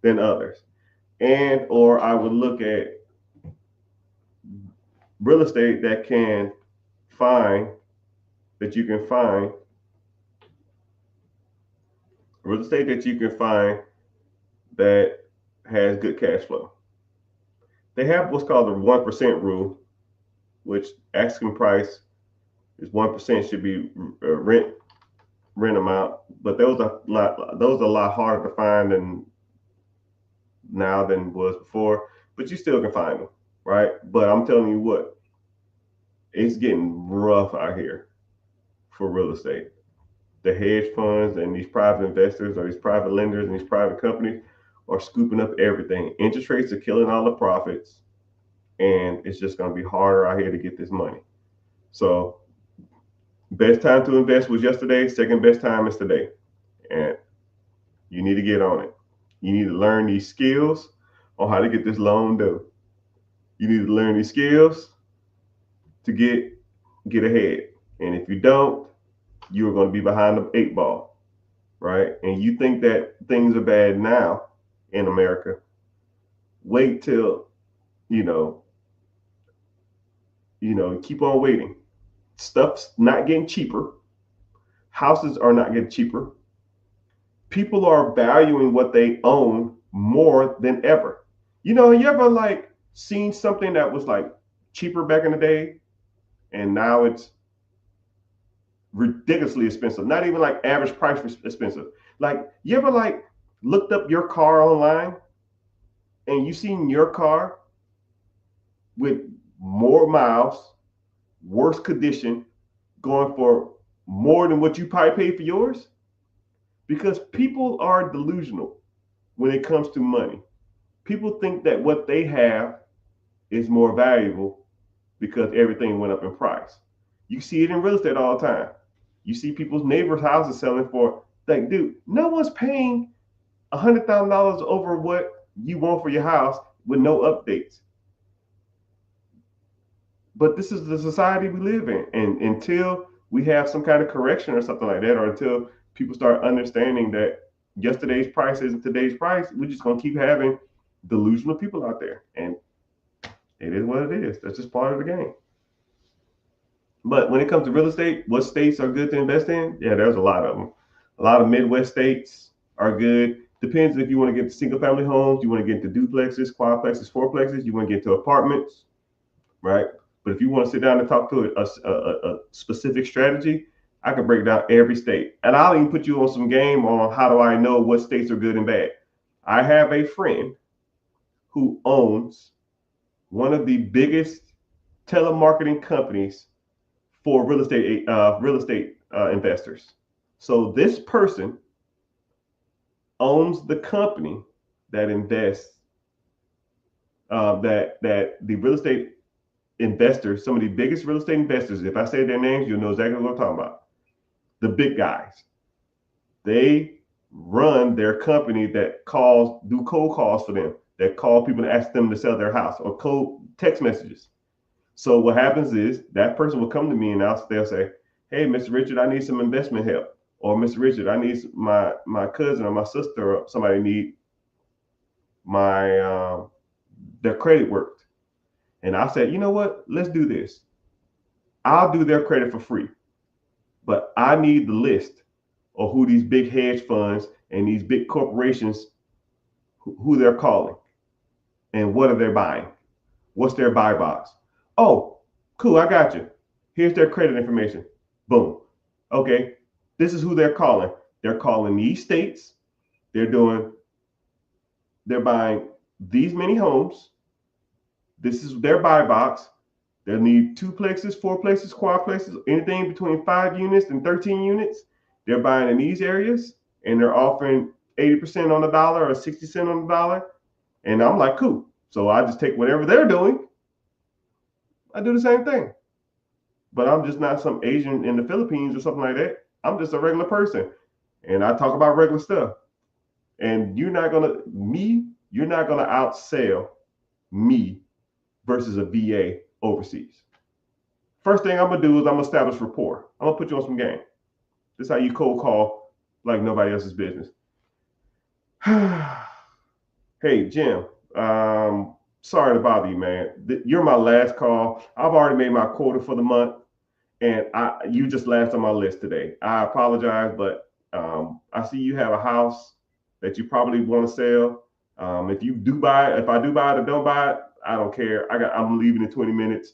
than others. And or I would look at real estate that can find that you can find real estate that you can find that has good cash flow. They have what's called the 1% rule, which asking price is 1% should be rent amount, but those are a lot harder to find than now than was before. But you still can find them, right? But I'm telling you what, it's getting rough out here for real estate. The hedge funds and these private investors or these private lenders and these private companies are scooping up everything. Interest rates are killing all the profits, and it's just going to be harder out here to get this money. So best time to invest was yesterday. Second best time is today. And you need to get on it. You need to learn these skills on how to get this loan done. You need to learn these skills to get ahead. And if you don't, you're going to be behind the 8 ball, right? And you think that things are bad now in America. Wait till, keep on waiting. Stuff's not getting cheaper. Houses are not getting cheaper. People are valuing what they own more than ever. You ever seen something that was like cheaper back in the day and now it's ridiculously expensive? Not even like average price expensive. Like, you ever looked up your car online and you seen your car with more miles, worse condition, going for more than what you probably paid for yours? Because people are delusional when it comes to money. People think that what they have is more valuable because everything went up in price. You see it in real estate all the time. You see people's neighbors' houses selling for, like, dude, no one's paying $100,000 over what you want for your house with no updates. But this is the society we live in. And until we have some kind of correction or something like that, or until people start understanding that yesterday's price isn't today's price, we're just going to keep having delusional people out there. And it is what it is. That's just part of the game. But when it comes to real estate, what states are good to invest in? Yeah, there's a lot of them. A lot of Midwest states are good. Depends if you want to get to single family homes, you want to get into duplexes, quadplexes, fourplexes, you want to get to apartments, right? But if you want to sit down and talk to a specific strategy, I can break down every state. And I'll even put you on some game on how do I know what states are good and bad. I have a friend who owns one of the biggest telemarketing companies for real estate investors. So this person owns the company that invests, that the real estate investors, some of the biggest real estate investors, if I say their names, you'll know exactly what I'm talking about. The big guys. They run their company that do cold calls for them, that call people and ask them to sell their house, or cold text messages. So what happens is that person will come to me and they'll say, hey, Mr. Richard, I need some investment help. Or Mr. Richard, I need my cousin or my sister or somebody need their credit worked. And I said, you know what? Let's do this. I'll do their credit for free. But I need the list of who these big hedge funds and these big corporations, who they're calling and what are they buying? What's their buy box? Oh, Cool, I got you. Here's their credit information. Boom. Okay, this is who they're calling. They're calling these states. They're buying these many homes. This is their buy box. They'll need 2 plexes, 4 plexes, quad plexes, anything between 5 units and 13 units. They're buying in these areas and they're offering 80% on the dollar or 60 cents on the dollar. And I'm like, cool. So I just take whatever they're doing. I do the same thing. But I'm just not some Asian in the Philippines or something like that. I'm just a regular person. And I talk about regular stuff. And you're not gonna outsell me versus a VA overseas. First thing I'm gonna do is I'm gonna establish rapport. I'm gonna put you on some game. This is how you cold call like nobody else's business. Hey, Jim, sorry to bother you, man. You're my last call. I've already made my quota for the month, and you just last on my list today. I apologize, but I see you have a house that you probably want to sell. If I do buy it or don't buy it, I don't care. I'm leaving in 20 minutes.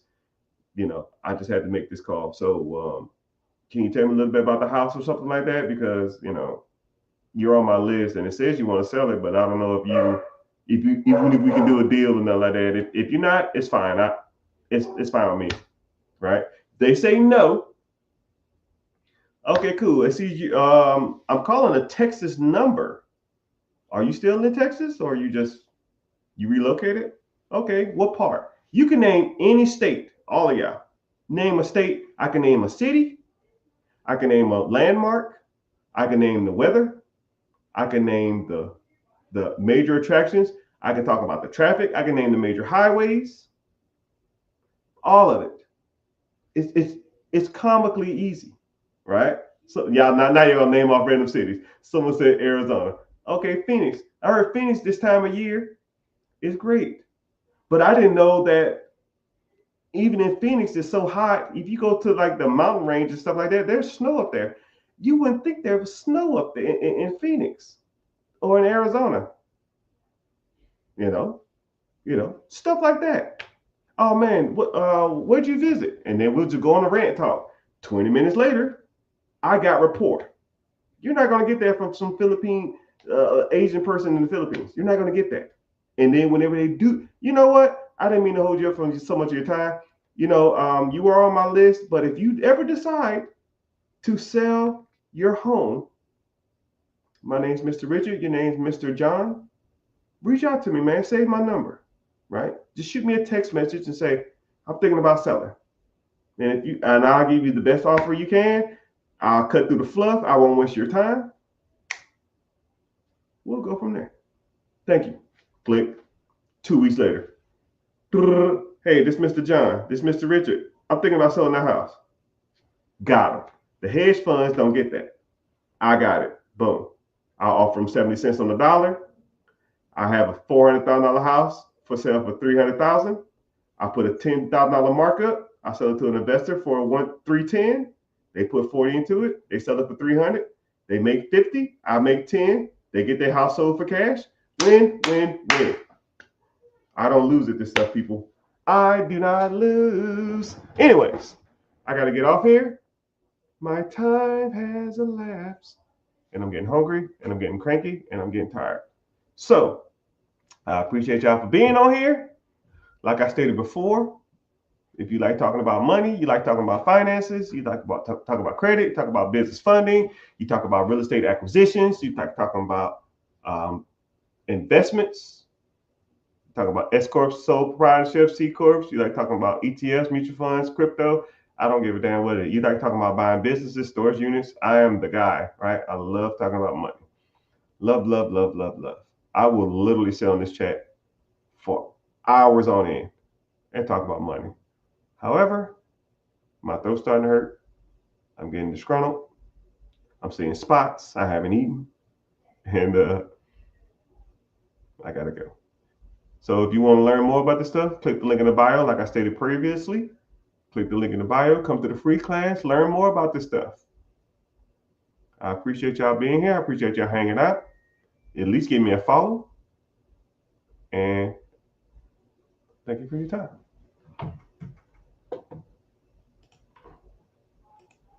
I just had to make this call. So can you tell me a little bit about the house or something like that? Because you're on my list and it says you want to sell it, but I don't know even if we can do a deal or nothing like that. If you're not, it's fine. It's fine with me, right? They say no. Okay, cool. I see you. I'm calling a Texas number. Are you still in Texas or you relocated? Okay, what part? You can name any state, all of y'all. Name a state. I can name a city. I can name a landmark. I can name the weather. I can name the major attractions. I can talk about the traffic. I can name the major highways. All of it. It's comically easy, right? So y'all now you're gonna name off random cities. Someone said Arizona. Okay, Phoenix. I heard Phoenix this time of year is great, but I didn't know that even in Phoenix it's so hot. If you go to like the mountain range and stuff like that, there's snow up there. You wouldn't think there was snow up there in Phoenix or in Arizona. Stuff like that. Oh man, where'd you visit? And then we'll just go on a rant talk. 20 minutes later, I got rapport. You're not gonna get that from some Philippine Asian person in the Philippines. You're not gonna get that. And then whenever they do, you know what? I didn't mean to hold you up from so much of your time. You are on my list, but if you ever decide to sell your home, my name's Mr. Richard, your name's Mr. John, reach out to me, man. Save my number, right? Just shoot me a text message and say, I'm thinking about selling. And I'll give you the best offer you can. I'll cut through the fluff. I won't waste your time. We'll go from there. Thank you. Click. 2 weeks later. Hey, this Mr. John. This Mr. Richard. I'm thinking about selling that house. Got him. The hedge funds don't get that. I got it. Boom. I'll offer them 70 cents on the dollar. I have a $400,000 house for sale for $300,000. I put a $10,000 markup. I sell it to an investor for $310. They put 40 into it. They sell it for 300. They make 50. I make 10. They get their house sold for cash. Win, win, win. I don't lose at this stuff, people. I do not lose. Anyways, I got to get off here. My time has elapsed. And I'm getting hungry, and I'm getting cranky, and I'm getting tired. So, I appreciate y'all for being on here. Like I stated before, if you like talking about money, you like talking about finances, you like talk about credit, talk about business funding, you talk about real estate acquisitions, you like talking about investments, you talk about S corps, sole proprietorship, C corps, you like talking about ETFs, mutual funds, crypto. I don't give a damn what it is. You like talking about buying businesses, storage units. I am the guy, right? I love talking about money. Love, love, love, love, love. I will literally sit on this chat for hours on end and talk about money. However, my throat's starting to hurt. I'm getting disgruntled. I'm seeing spots. I haven't eaten. And I gotta go. So if you want to learn more about this stuff, click the link in the bio, like I stated previously. Click the link in the bio, come to the free class, learn more about this stuff. I appreciate y'all being here. I appreciate y'all hanging out. At least give me a follow. And thank you for your time.